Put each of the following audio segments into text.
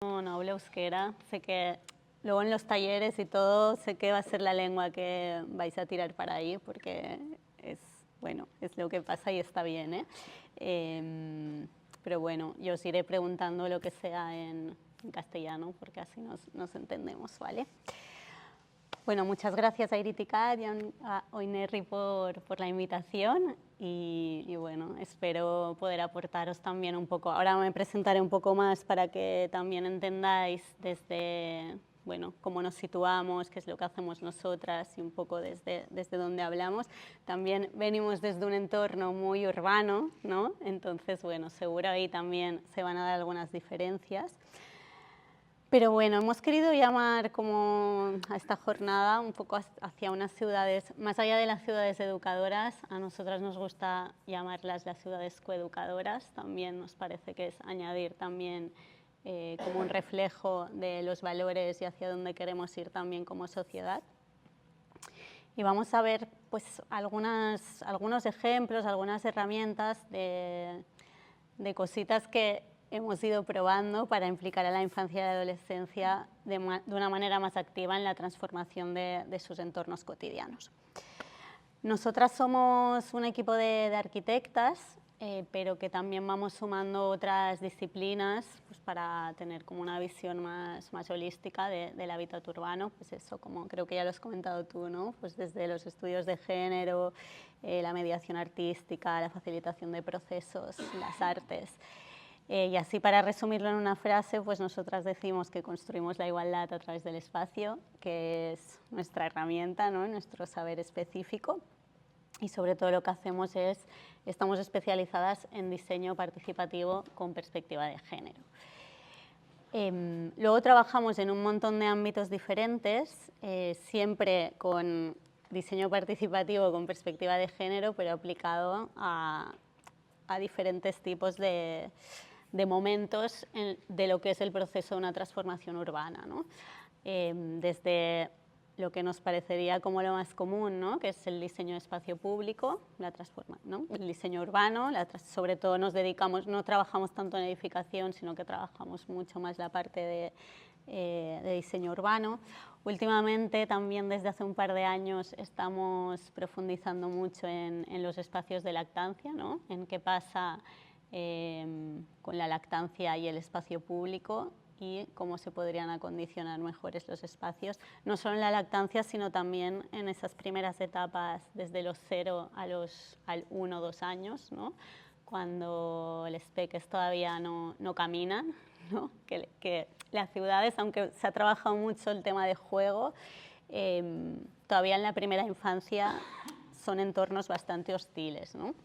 No hablo euskera, sé que luego en los talleres y todo, sé que va a ser la lengua que vais a tirar para ahí, porque es, bueno, es lo que pasa y está bien, ¿eh? Pero bueno, yo os iré preguntando lo que sea en castellano, porque así nos entendemos, ¿vale? Bueno, muchas gracias a Iriticat y a Oinerri por la invitación y bueno, espero poder aportaros también un poco. Ahora me presentaré un poco más para que también entendáis desde, bueno, cómo nos situamos, qué es lo que hacemos nosotras y un poco desde dónde hablamos. También venimos desde un entorno muy urbano, ¿no? Entonces, bueno, seguro ahí también se van a dar algunas diferencias. Pero bueno, hemos querido llamar como a esta jornada un poco hacia unas ciudades, más allá de las ciudades educadoras, a nosotras nos gusta llamarlas las ciudades coeducadoras, también nos parece que es añadir también como un reflejo de los valores y hacia dónde queremos ir también como sociedad. Y vamos a ver pues algunos ejemplos, algunas herramientas de cositas que hemos ido probando para implicar a la infancia y la adolescencia de una manera más activa en la transformación de sus entornos cotidianos. Nosotras somos un equipo de arquitectas, pero que también vamos sumando otras disciplinas pues, para tener como una visión más holística del hábitat urbano. Pues eso, como creo que ya lo has comentado tú, ¿no? Pues desde los estudios de género, la mediación artística, la facilitación de procesos, las artes. Y así, para resumirlo en una frase, pues nosotras decimos que construimos la igualdad a través del espacio, que es nuestra herramienta, ¿no? Nuestro saber específico. Y sobre todo lo que hacemos es, estamos especializadas en diseño participativo con perspectiva de género. Luego trabajamos en un montón de ámbitos diferentes, siempre con diseño participativo con perspectiva de género, pero aplicado a diferentes tipos de momentos de lo que es el proceso de una transformación urbana, ¿no? Desde lo que nos parecería como lo más común, ¿no? Que es el diseño de espacio público, ¿no? El diseño urbano, sobre todo nos dedicamos, no trabajamos tanto en edificación, sino que trabajamos mucho más la parte de diseño urbano. Últimamente, también desde hace un par de años, estamos profundizando mucho en los espacios de lactancia, ¿no? En qué pasa con la lactancia y el espacio público y cómo se podrían acondicionar mejores los espacios, no solo en la lactancia, sino también en esas primeras etapas, desde los 0 al 1 o 2 años, ¿no? Cuando los peques todavía no caminan, ¿no? Que las ciudades, aunque se ha trabajado mucho el tema de juego, todavía en la primera infancia son entornos bastante hostiles, ¿no?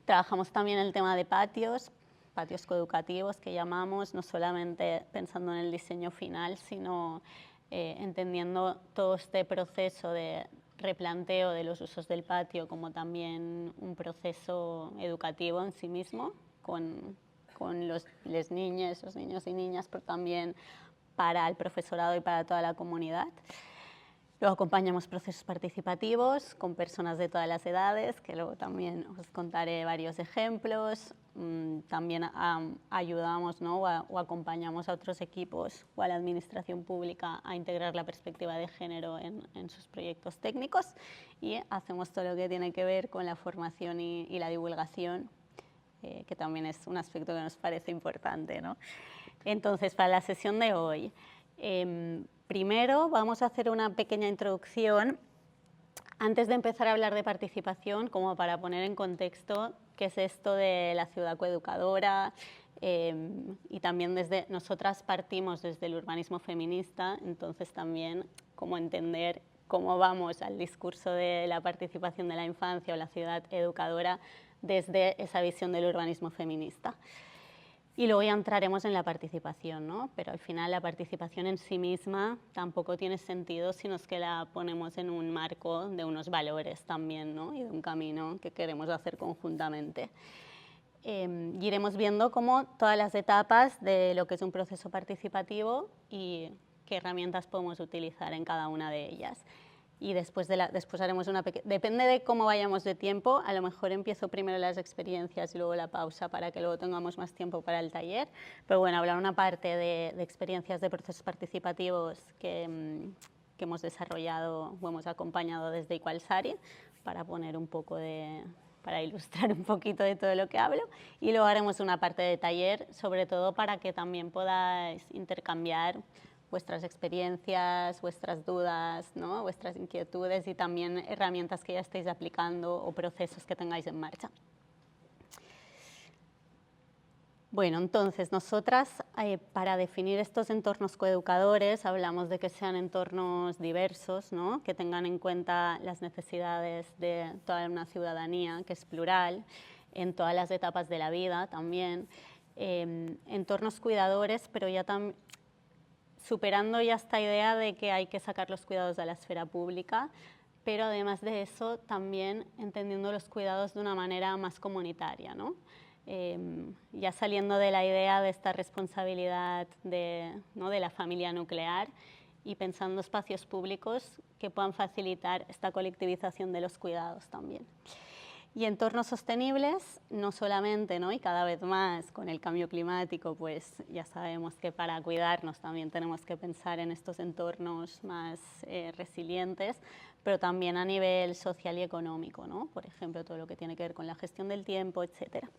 Trabajamos también el tema de patios coeducativos que llamamos, no solamente pensando en el diseño final, sino entendiendo todo este proceso de replanteo de los usos del patio como también un proceso educativo en sí mismo, con los niños y niñas, pero también para el profesorado y para toda la comunidad. Luego acompañamos procesos participativos con personas de todas las edades, que luego también os contaré varios ejemplos. También ayudamos, ¿no? o acompañamos a otros equipos o a la administración pública a integrar la perspectiva de género en sus proyectos técnicos y hacemos todo lo que tiene que ver con la formación y la divulgación, que también es un aspecto que nos parece importante, ¿no? Entonces, para la sesión de hoy, primero vamos a hacer una pequeña introducción antes de empezar a hablar de participación, como para poner en contexto qué es esto de la ciudad coeducadora, y también nosotras partimos desde el urbanismo feminista, entonces también cómo entender cómo vamos al discurso de la participación de la infancia o la ciudad educadora desde esa visión del urbanismo feminista. Y luego ya entraremos en la participación, ¿no? Pero al final la participación en sí misma tampoco tiene sentido si no es que la ponemos en un marco de unos valores también, ¿no? Y de un camino que queremos hacer conjuntamente. Y iremos viendo cómo todas las etapas de lo que es un proceso participativo y qué herramientas podemos utilizar en cada una de ellas. y después haremos una pequeña... Depende de cómo vayamos de tiempo, a lo mejor empiezo primero las experiencias y luego la pausa para que luego tengamos más tiempo para el taller. Pero bueno, hablar una parte de experiencias de procesos participativos que hemos desarrollado o hemos acompañado desde Igualsari para poner un poco para ilustrar un poquito de todo lo que hablo, y luego haremos una parte de taller, sobre todo para que también podáis intercambiar vuestras experiencias, vuestras dudas, ¿no? Vuestras inquietudes y también herramientas que ya estéis aplicando o procesos que tengáis en marcha. Bueno, entonces nosotras para definir estos entornos coeducadores hablamos de que sean entornos diversos, ¿no? Que tengan en cuenta las necesidades de toda una ciudadanía, que es plural, en todas las etapas de la vida también. Entornos cuidadores, pero ya también superando ya esta idea de que hay que sacar los cuidados de la esfera pública, pero además de eso también entendiendo los cuidados de una manera más comunitaria, ¿no? Ya saliendo de la idea de esta responsabilidad ¿no? de la familia nuclear y pensando espacios públicos que puedan facilitar esta colectivización de los cuidados también. Y entornos sostenibles, no solamente, ¿no? Y cada vez más con el cambio climático, pues ya sabemos que para cuidarnos también tenemos que pensar en estos entornos más resilientes, pero también a nivel social y económico, ¿no? Por ejemplo, todo lo que tiene que ver con la gestión del tiempo, etcétera.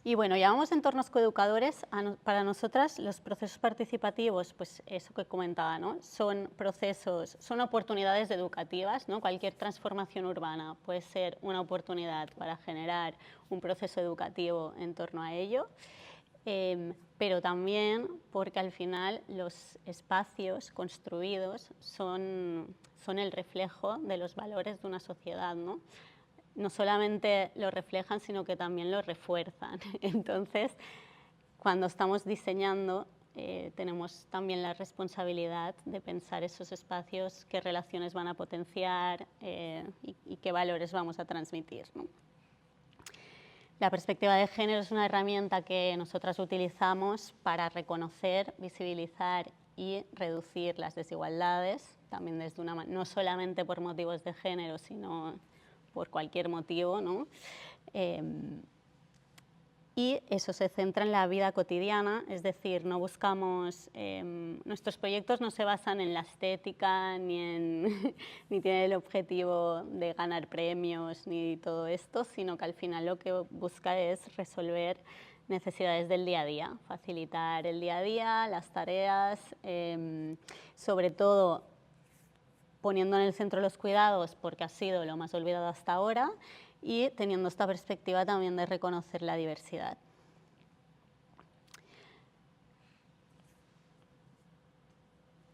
Y bueno, llamamos entornos coeducadores, para nosotras los procesos participativos, pues eso que comentaba, ¿no? Son procesos, son oportunidades educativas, ¿no? Cualquier transformación urbana puede ser una oportunidad para generar un proceso educativo en torno a ello, pero también porque al final los espacios construidos son el reflejo de los valores de una sociedad, ¿no? No solamente lo reflejan, sino que también lo refuerzan. Entonces, cuando estamos diseñando, tenemos también la responsabilidad de pensar esos espacios, qué relaciones van a potenciar y qué valores vamos a transmitir, ¿no? La perspectiva de género es una herramienta que nosotras utilizamos para reconocer, visibilizar y reducir las desigualdades, también desde no solamente por motivos de género, sino por cualquier motivo, ¿no? Y eso se centra en la vida cotidiana, es decir, no buscamos, nuestros proyectos no se basan en la estética, ni tienen el objetivo de ganar premios, ni todo esto, sino que al final lo que busca es resolver necesidades del día a día, facilitar el día a día, las tareas, sobre todo poniendo en el centro los cuidados porque ha sido lo más olvidado hasta ahora y teniendo esta perspectiva también de reconocer la diversidad.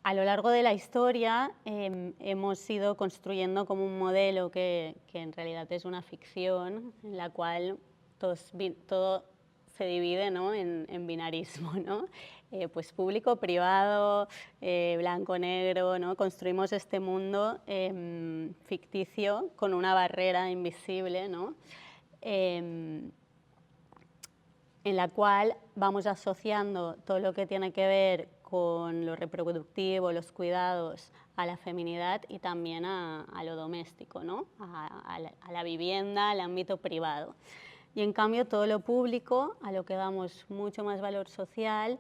A lo largo de la historia hemos ido construyendo como un modelo que en realidad es una ficción en la cual todo se divide, ¿no? en binarismo, ¿no? Pues público, privado, blanco, negro, ¿no? Construimos este mundo ficticio con una barrera invisible, ¿no? En la cual vamos asociando todo lo que tiene que ver con lo reproductivo, los cuidados, a la feminidad y también a lo doméstico, ¿no? a la vivienda, al ámbito privado. Y en cambio todo lo público, a lo que damos mucho más valor social,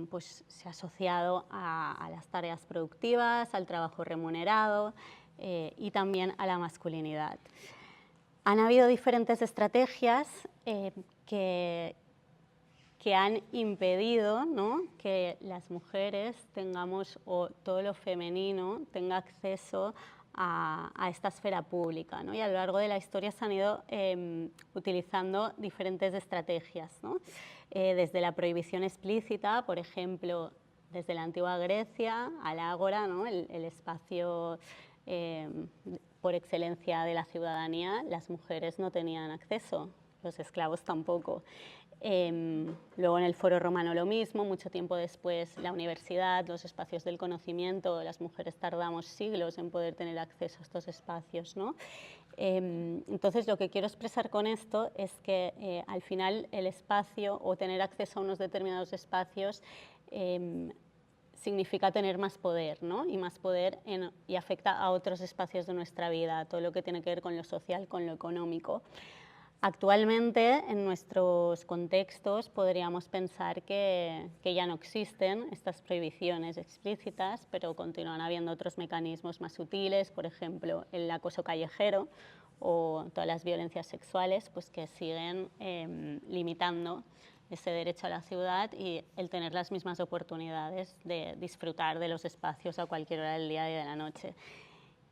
pues se ha asociado a las tareas productivas, al trabajo remunerado y también a la masculinidad. Han habido diferentes estrategias que han impedido, ¿no? que las mujeres tengamos, o todo lo femenino tenga acceso a esta esfera pública, ¿no? Y a lo largo de la historia se han ido utilizando diferentes estrategias, ¿no? Desde la prohibición explícita, por ejemplo, desde la antigua Grecia al ágora, ¿no? el espacio por excelencia de la ciudadanía, las mujeres no tenían acceso, los esclavos tampoco. Luego en el Foro Romano lo mismo, mucho tiempo después la universidad, los espacios del conocimiento, las mujeres tardamos siglos en poder tener acceso a estos espacios, ¿no? Entonces lo que quiero expresar con esto es que al final el espacio o tener acceso a unos determinados espacios significa tener más poder, ¿no? Y más poder y afecta a otros espacios de nuestra vida, todo lo que tiene que ver con lo social, con lo económico. Actualmente, en nuestros contextos, podríamos pensar que ya no existen estas prohibiciones explícitas, pero continúan habiendo otros mecanismos más sutiles, por ejemplo, el acoso callejero o todas las violencias sexuales, pues que siguen limitando ese derecho a la ciudad y el tener las mismas oportunidades de disfrutar de los espacios a cualquier hora del día y de la noche.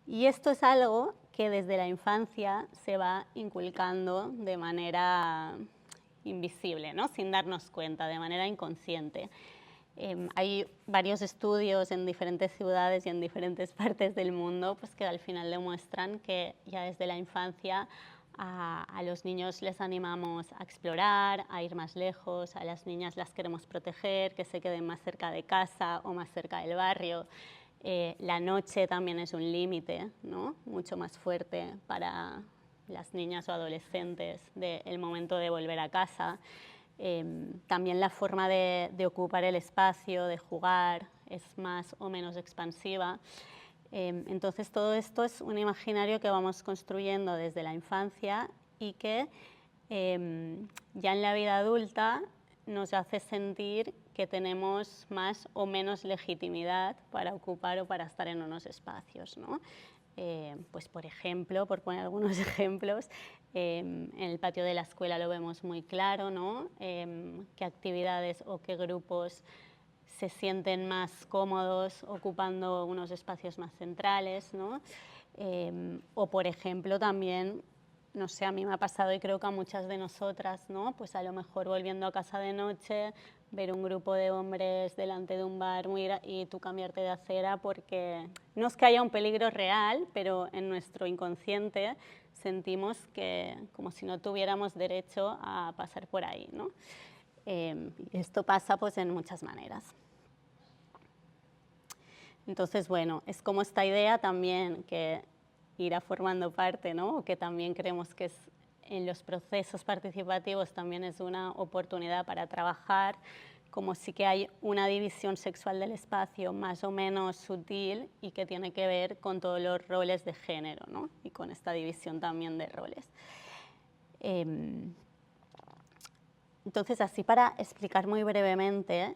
Y esto es algo que desde la infancia se va inculcando de manera invisible, ¿no? Sin darnos cuenta, de manera inconsciente. Hay varios estudios en diferentes ciudades y en diferentes partes del mundo pues, que al final demuestran que ya desde la infancia a los niños les animamos a explorar, a ir más lejos, a las niñas las queremos proteger, que se queden más cerca de casa o más cerca del barrio. La noche también es un límite, ¿no? Mucho más fuerte para las niñas o adolescentes del momento de volver a casa. También la forma de ocupar el espacio, de jugar, es más o menos expansiva. Entonces todo esto es un imaginario que vamos construyendo desde la infancia y que ya en la vida adulta nos hace sentir que tenemos más o menos legitimidad para ocupar o para estar en unos espacios, ¿no? Pues por ejemplo, por poner algunos ejemplos, en el patio de la escuela lo vemos muy claro, ¿no? Qué actividades o qué grupos se sienten más cómodos ocupando unos espacios más centrales, ¿no? O por ejemplo también, no sé, a mí me ha pasado y creo que a muchas de nosotras, ¿no? Pues a lo mejor volviendo a casa de noche, ver un grupo de hombres delante de un bar y tú cambiarte de acera porque no es que haya un peligro real, pero en nuestro inconsciente sentimos que como si no tuviéramos derecho a pasar por ahí, ¿no? Esto pasa pues en muchas maneras. Entonces, bueno, es como esta idea también que irá formando parte, ¿no? Que también creemos que es, en los procesos participativos también es una oportunidad para trabajar, como sí que hay una división sexual del espacio más o menos sutil y que tiene que ver con todos los roles de género, ¿no? Y con esta división también de roles. Entonces, así para explicar muy brevemente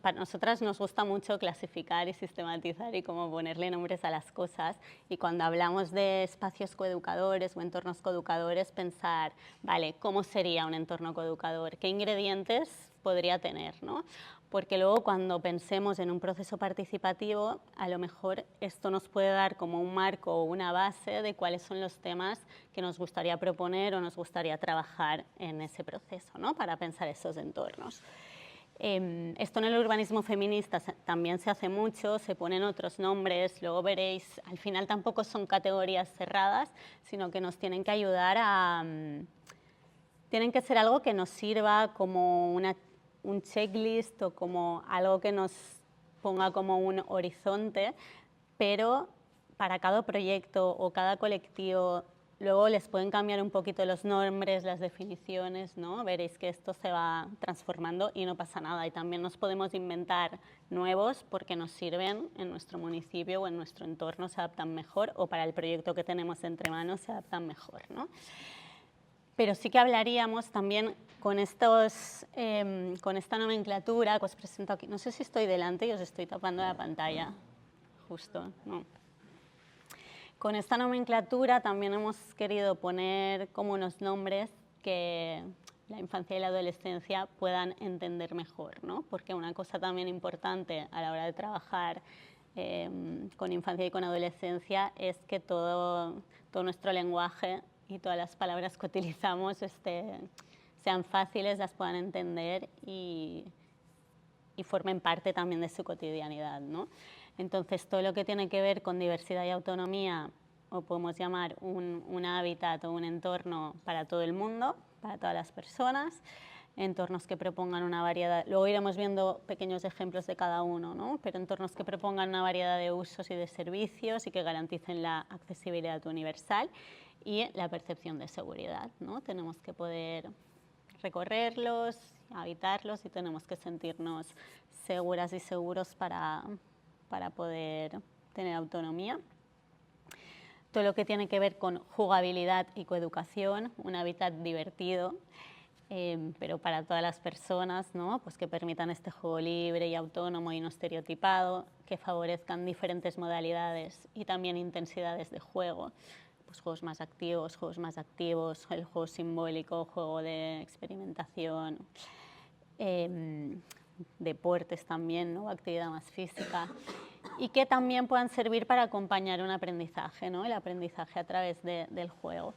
para nosotras nos gusta mucho clasificar y sistematizar y como ponerle nombres a las cosas, y cuando hablamos de espacios coeducadores o entornos coeducadores, pensar, vale, ¿cómo sería un entorno coeducador? ¿Qué ingredientes podría tener, ¿no? Porque luego cuando pensemos en un proceso participativo, a lo mejor esto nos puede dar como un marco o una base de cuáles son los temas que nos gustaría proponer o nos gustaría trabajar en ese proceso, ¿no? Para pensar esos entornos. Esto en el urbanismo feminista también se hace mucho, se ponen otros nombres, luego veréis, al final tampoco son categorías cerradas, sino que nos tienen que ayudar a... tienen que ser algo que nos sirva como un checklist o como algo que nos ponga como un horizonte, pero para cada proyecto o cada colectivo luego les pueden cambiar un poquito los nombres, las definiciones, ¿no? Veréis que esto se va transformando y no pasa nada. Y también nos podemos inventar nuevos porque nos sirven en nuestro municipio o en nuestro entorno, se adaptan mejor, o para el proyecto que tenemos entre manos se adaptan mejor, ¿no? Pero sí que hablaríamos también con esta nomenclatura que os presento aquí. No sé si estoy delante y os estoy tapando la pantalla, justo, ¿no? Con esta nomenclatura también hemos querido poner como unos nombres que la infancia y la adolescencia puedan entender mejor, ¿no? Porque una cosa también importante a la hora de trabajar con infancia y con adolescencia es que todo nuestro lenguaje y todas las palabras que utilizamos sean fáciles, las puedan entender y formen parte también de su cotidianidad, ¿no? Entonces, todo lo que tiene que ver con diversidad y autonomía, o podemos llamar un hábitat o un entorno para todo el mundo, para todas las personas, entornos que propongan una variedad, luego iremos viendo pequeños ejemplos de cada uno, ¿no? Pero entornos que propongan una variedad de usos y de servicios y que garanticen la accesibilidad universal y la percepción de seguridad, ¿no? Tenemos que poder recorrerlos, habitarlos y tenemos que sentirnos seguras y seguros para poder tener autonomía. Todo lo que tiene que ver con jugabilidad y coeducación, un hábitat divertido, pero para todas las personas, ¿no? Pues que permitan este juego libre y autónomo y no estereotipado, que favorezcan diferentes modalidades y también intensidades de juego, pues juegos más activos, el juego simbólico, juego de experimentación, deportes también, ¿no? Actividad más física, y que también puedan servir para acompañar un aprendizaje, ¿no? El aprendizaje a través del juego.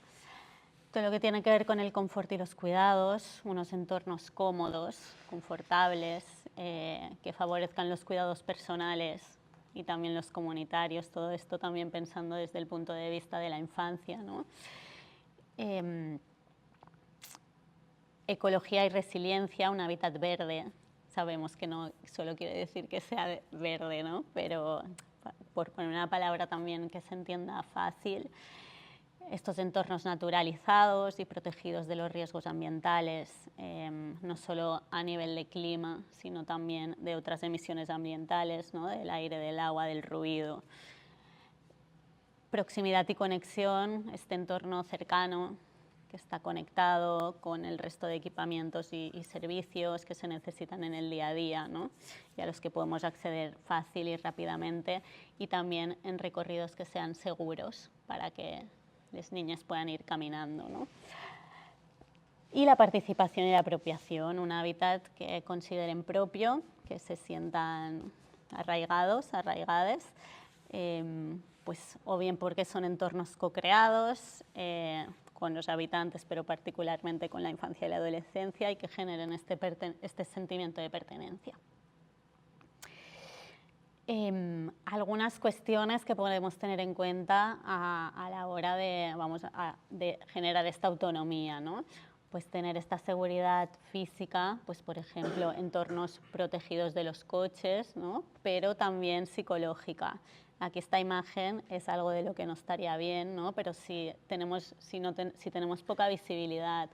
Todo lo que tiene que ver con el confort y los cuidados, unos entornos cómodos, confortables, que favorezcan los cuidados personales y también los comunitarios, todo esto también pensando desde el punto de vista de la infancia, ¿no? Ecología y resiliencia, un hábitat verde. Sabemos que no solo quiere decir que sea verde, ¿no? Pero por poner una palabra también que se entienda fácil, estos entornos naturalizados y protegidos de los riesgos ambientales, no solo a nivel de clima, sino también de otras emisiones ambientales, ¿no? Del aire, del agua, del ruido. Proximidad y conexión, este entorno cercano que está conectado con el resto de equipamientos y servicios que se necesitan en el día a día, ¿no? Y a los que podemos acceder fácil y rápidamente, y también en recorridos que sean seguros para que las niñas puedan ir caminando, ¿no? Y la participación y la apropiación, un hábitat que consideren propio, que se sientan arraigados, arraigades, pues o bien porque son entornos co-creados con los habitantes, pero particularmente con la infancia y la adolescencia, y que generen este sentimiento de pertenencia. Algunas cuestiones que podemos tener en cuenta a la hora de generar esta autonomía, ¿no? Pues tener esta seguridad física, pues por ejemplo, entornos protegidos de los coches, ¿no? Pero también psicológica. Aquí esta imagen es algo de lo que no estaría bien, ¿no? Pero si tenemos poca visibilidad,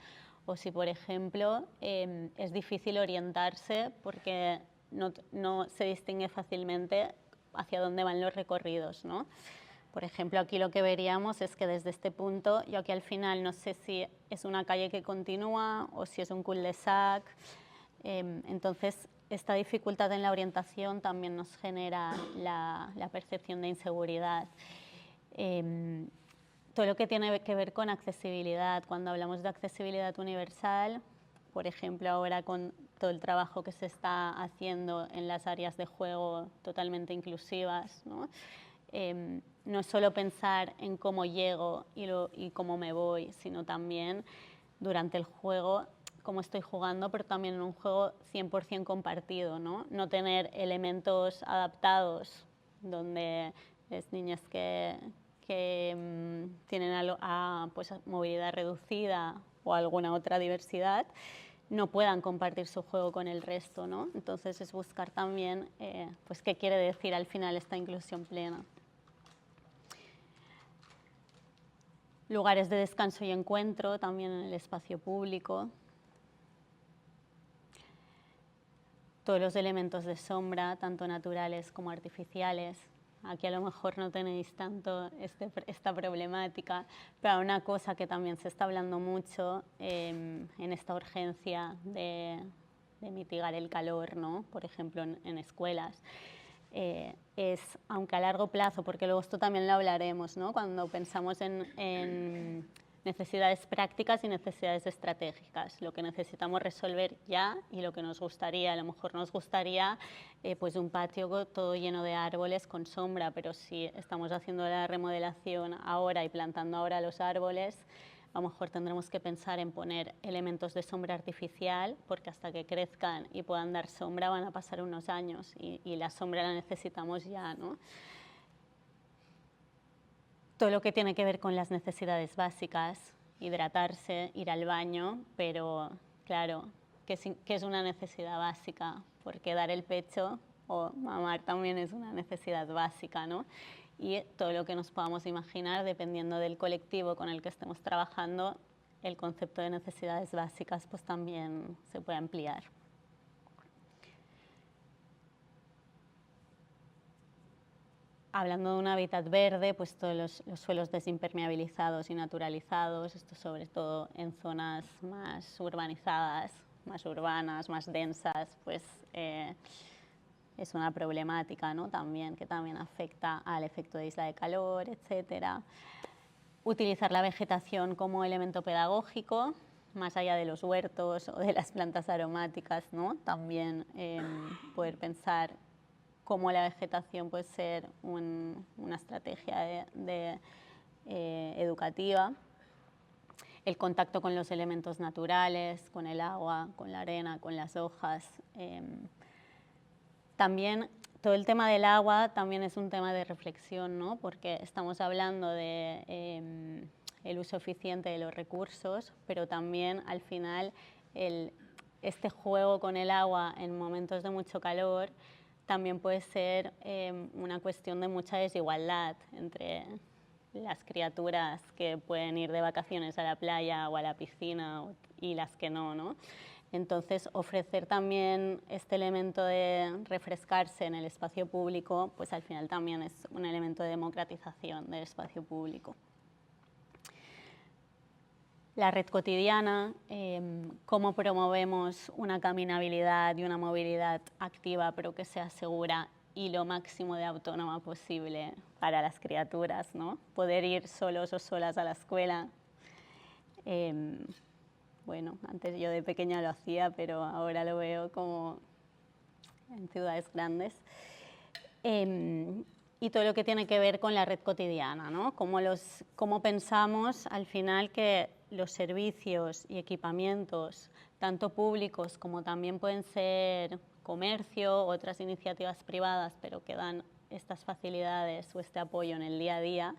o si, por ejemplo, es difícil orientarse porque no se distingue fácilmente hacia dónde van los recorridos, ¿no? Por ejemplo, aquí lo que veríamos es que desde este punto, yo aquí al final no sé si es una calle que continúa o si es un cul-de-sac. Entonces, esta dificultad en la orientación también nos genera la percepción de inseguridad. Todo lo que tiene que ver con accesibilidad, cuando hablamos de accesibilidad universal, por ejemplo, ahora con todo el trabajo que se está haciendo en las áreas de juego totalmente inclusivas, ¿no? No es solo pensar en cómo llego y cómo me voy, sino también durante el juego, cómo estoy jugando, pero también en un juego 100% compartido, ¿no? No tener elementos adaptados donde las niñas que tienen pues, movilidad reducida o alguna otra diversidad no puedan compartir su juego con el resto, ¿no? Entonces es buscar también pues, qué quiere decir al final esta inclusión plena. Lugares de descanso y encuentro también en el espacio público. Todos los elementos de sombra, tanto naturales como artificiales. Aquí a lo mejor no tenéis tanto esta problemática, pero una cosa que también se está hablando mucho en esta urgencia de mitigar el calor, ¿no? Por ejemplo, en escuelas, es, aunque a largo plazo, porque luego esto también lo hablaremos, ¿no? Cuando pensamos en necesidades prácticas y necesidades estratégicas, lo que necesitamos resolver ya y lo que nos gustaría. A lo mejor nos gustaría pues un patio todo lleno de árboles con sombra, pero si estamos haciendo la remodelación ahora y plantando ahora los árboles, a lo mejor tendremos que pensar en poner elementos de sombra artificial, porque hasta que crezcan y puedan dar sombra van a pasar unos años y la sombra la necesitamos ya, ¿no? Todo lo que tiene que ver con las necesidades básicas, hidratarse, ir al baño, pero claro, ¿qué es una necesidad básica? Porque dar el pecho o mamar también es una necesidad básica, ¿no? Y todo lo que nos podamos imaginar, dependiendo del colectivo con el que estemos trabajando, el concepto de necesidades básicas pues también se puede ampliar. hablando de un hábitat verde, pues todos los suelos desimpermeabilizados y naturalizados, esto sobre todo en zonas más urbanizadas, más urbanas, más densas, pues es una problemática, ¿no? También, que también afecta al efecto de isla de calor, etcétera. Utilizar la vegetación como elemento pedagógico, más allá de los huertos o de las plantas aromáticas, ¿no? También poder pensar cómo la vegetación puede ser una estrategia educativa. El contacto con los elementos naturales, con el agua, con la arena, con las hojas. También todo el tema del agua también es un tema de reflexión, ¿no? Porque estamos hablando de el uso eficiente de los recursos, pero también al final este juego con el agua en momentos de mucho calor también puede ser una cuestión de mucha desigualdad entre las criaturas que pueden ir de vacaciones a la playa o a la piscina y las que no, ¿no? Entonces, ofrecer también este elemento de refrescarse en el espacio público, pues al final también es un elemento de democratización del espacio público. La red cotidiana, cómo promovemos una caminabilidad y una movilidad activa, pero que sea segura y lo máximo de autónoma posible para las criaturas, ¿no? Poder ir solos o solas a la escuela. Bueno, antes yo de pequeña lo hacía, pero ahora lo veo como en ciudades grandes. Y todo lo que tiene que ver con la red cotidiana, ¿no? Cómo pensamos al final que los servicios y equipamientos, tanto públicos como también pueden ser comercio, otras iniciativas privadas, pero que dan estas facilidades o este apoyo en el día a día,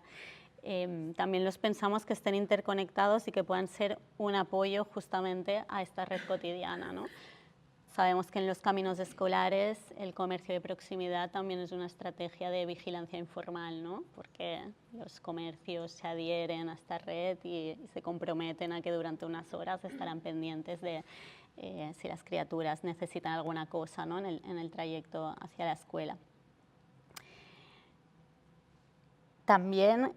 también los pensamos que estén interconectados y que puedan ser un apoyo justamente a esta red cotidiana, ¿no? Sabemos que en los caminos escolares el comercio de proximidad también es una estrategia de vigilancia informal, ¿no? Porque los comercios se adhieren a esta red y se comprometen a que durante unas horas estarán pendientes de si las criaturas necesitan alguna cosa, ¿no? en el trayecto hacia la escuela. También,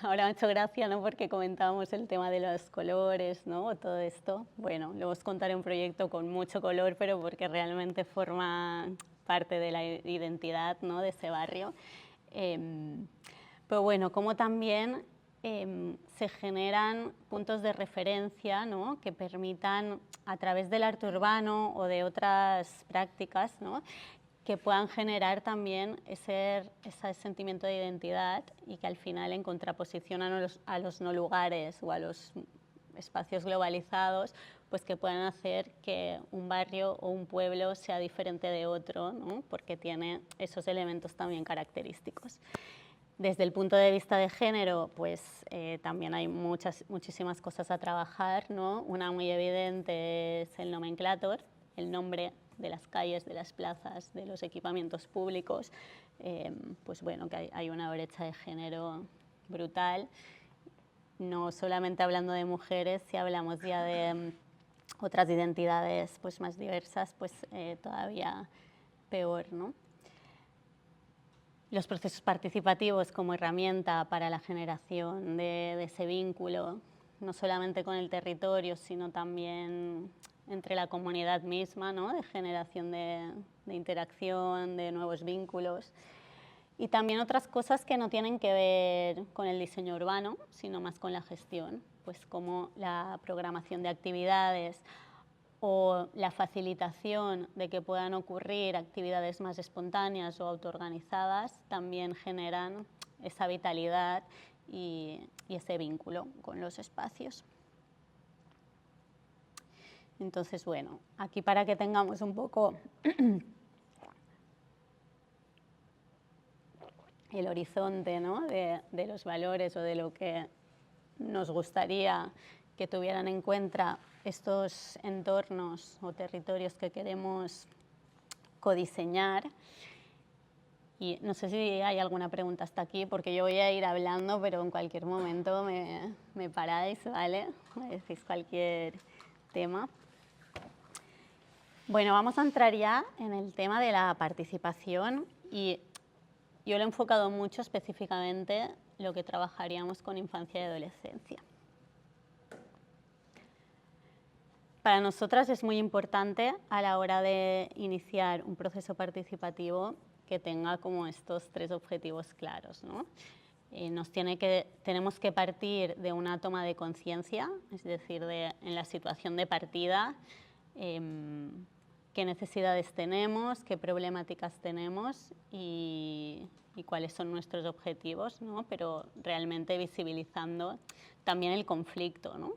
ahora me ha hecho gracia, ¿no? Porque comentábamos el tema de los colores, ¿no? Todo esto. Bueno, luego os contaré un proyecto con mucho color, pero porque realmente forma parte de la identidad, ¿no? De ese barrio. Pero bueno, como también se generan puntos de referencia, ¿no? Que permitan, a través del arte urbano o de otras prácticas, ¿no? Que puedan generar también ese sentimiento de identidad y que al final, en contraposición a los no lugares o a los espacios globalizados, pues que puedan hacer que un barrio o un pueblo sea diferente de otro, ¿no? Porque tiene esos elementos también característicos. Desde el punto de vista de género, pues también hay muchísimas cosas a trabajar, ¿no? Una muy evidente es el nomenclator, el nombre de las calles, de las plazas, de los equipamientos públicos, pues bueno, que hay una brecha de género brutal. No solamente hablando de mujeres, si hablamos ya de otras identidades pues más diversas, pues todavía peor, ¿no? Los procesos participativos como herramienta para la generación de ese vínculo, no solamente con el territorio, sino también entre la comunidad misma, ¿no? De generación de interacción, de nuevos vínculos. Y también otras cosas que no tienen que ver con el diseño urbano, sino más con la gestión, pues como la programación de actividades o la facilitación de que puedan ocurrir actividades más espontáneas o autoorganizadas, también generan esa vitalidad y ese vínculo con los espacios. Entonces, bueno, aquí para que tengamos un poco el horizonte, ¿no? de los valores o de lo que nos gustaría que tuvieran en cuenta estos entornos o territorios que queremos codiseñar. Y no sé si hay alguna pregunta hasta aquí, porque yo voy a ir hablando, pero en cualquier momento me paráis, ¿vale? Me decís cualquier tema. Bueno, vamos a entrar ya en el tema de la participación y yo lo he enfocado mucho específicamente lo que trabajaríamos con infancia y adolescencia. Para nosotras es muy importante a la hora de iniciar un proceso participativo que tenga como estos 3 objetivos claros, ¿no? Tenemos que partir de una toma de conciencia, es decir, en la situación de partida, qué necesidades tenemos, qué problemáticas tenemos y cuáles son nuestros objetivos, ¿no? Pero realmente visibilizando también el conflicto, ¿no?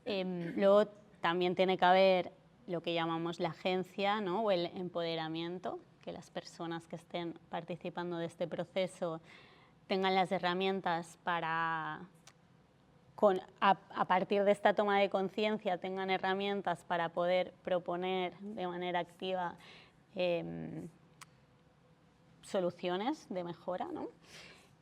Luego también tiene que haber lo que llamamos la agencia, ¿no? O el empoderamiento, que las personas que estén participando de este proceso tengan las herramientas para, a partir de esta toma de conciencia, tengan herramientas para poder proponer de manera activa soluciones de mejora, ¿no?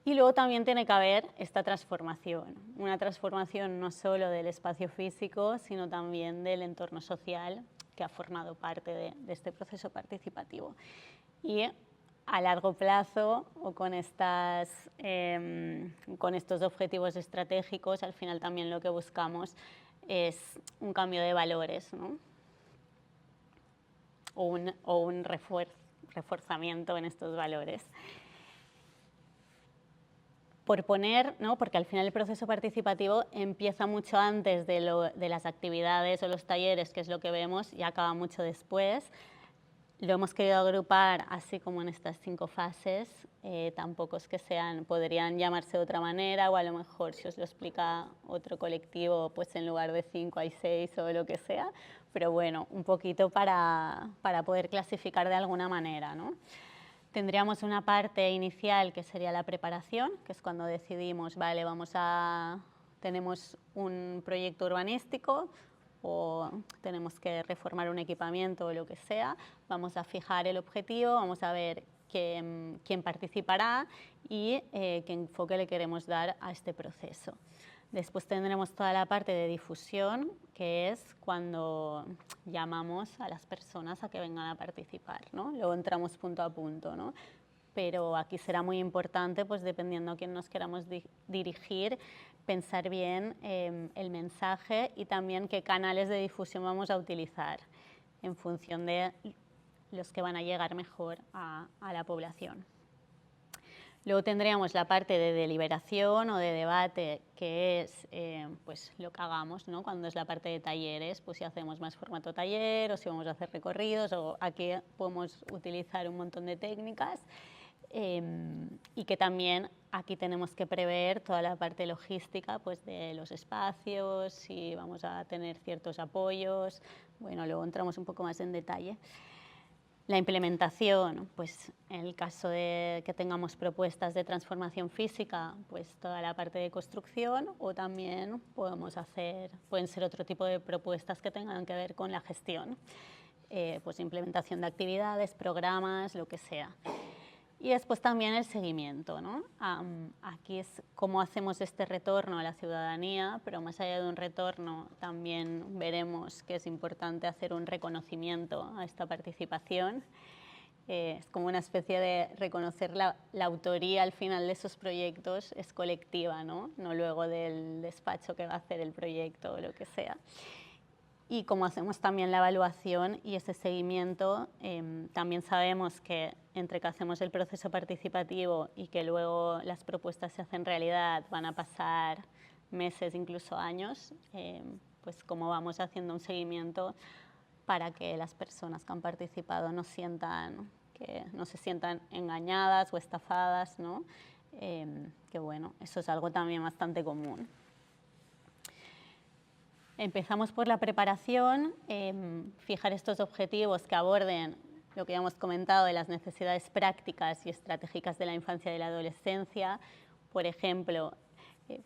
Y luego también tiene que haber esta transformación, una transformación no solo del espacio físico, sino también del entorno social que ha formado parte de este proceso participativo. Y a largo plazo o con estos objetivos estratégicos, al final también lo que buscamos es un cambio de valores, ¿no? o un reforzamiento en estos valores. Por poner, ¿no? Porque al final el proceso participativo empieza mucho antes de las actividades o los talleres, que es lo que vemos, y acaba mucho después. Lo hemos querido agrupar así como en estas 5 fases, tampoco es que podrían llamarse de otra manera, o a lo mejor si os lo explica otro colectivo, pues en lugar de 5 hay 6 o lo que sea, pero bueno, un poquito para poder clasificar de alguna manera, ¿no? Tendríamos una parte inicial que sería la preparación, que es cuando decidimos, vale, tenemos un proyecto urbanístico o tenemos que reformar un equipamiento o lo que sea, vamos a fijar el objetivo, vamos a ver quién participará y qué enfoque le queremos dar a este proceso. Después tendremos toda la parte de difusión, que es cuando llamamos a las personas a que vengan a participar, ¿no? Luego entramos punto a punto, ¿no? Pero aquí será muy importante, pues dependiendo a quién nos queramos dirigir, pensar bien el mensaje y también qué canales de difusión vamos a utilizar en función de los que van a llegar mejor a la población. Luego tendríamos la parte de deliberación o de debate, que es pues lo que hagamos, ¿no? Cuando es la parte de talleres, pues si hacemos más formato taller o si vamos a hacer recorridos, o aquí podemos utilizar un montón de técnicas. Y que también aquí tenemos que prever toda la parte logística, pues de los espacios, si vamos a tener ciertos apoyos. Bueno, luego entramos un poco más en detalle. La implementación, pues en el caso de que tengamos propuestas de transformación física, pues toda la parte de construcción, o también pueden ser otro tipo de propuestas que tengan que ver con la gestión, pues implementación de actividades, programas, lo que sea. Y después también el seguimiento, ¿no? Aquí es cómo hacemos este retorno a la ciudadanía, pero más allá de un retorno también veremos que es importante hacer un reconocimiento a esta participación. Es como una especie de reconocer la autoría al final de esos proyectos, es colectiva, ¿no? No luego del despacho que va a hacer el proyecto o lo que sea. Y como hacemos también la evaluación y ese seguimiento, también sabemos que entre que hacemos el proceso participativo y que luego las propuestas se hacen realidad van a pasar meses, incluso años, pues como vamos haciendo un seguimiento para que las personas que han participado no se sientan engañadas o estafadas, ¿no? Que bueno, eso es algo también bastante común. Empezamos por la preparación, fijar estos objetivos que aborden lo que ya hemos comentado de las necesidades prácticas y estratégicas de la infancia y de la adolescencia. Por ejemplo,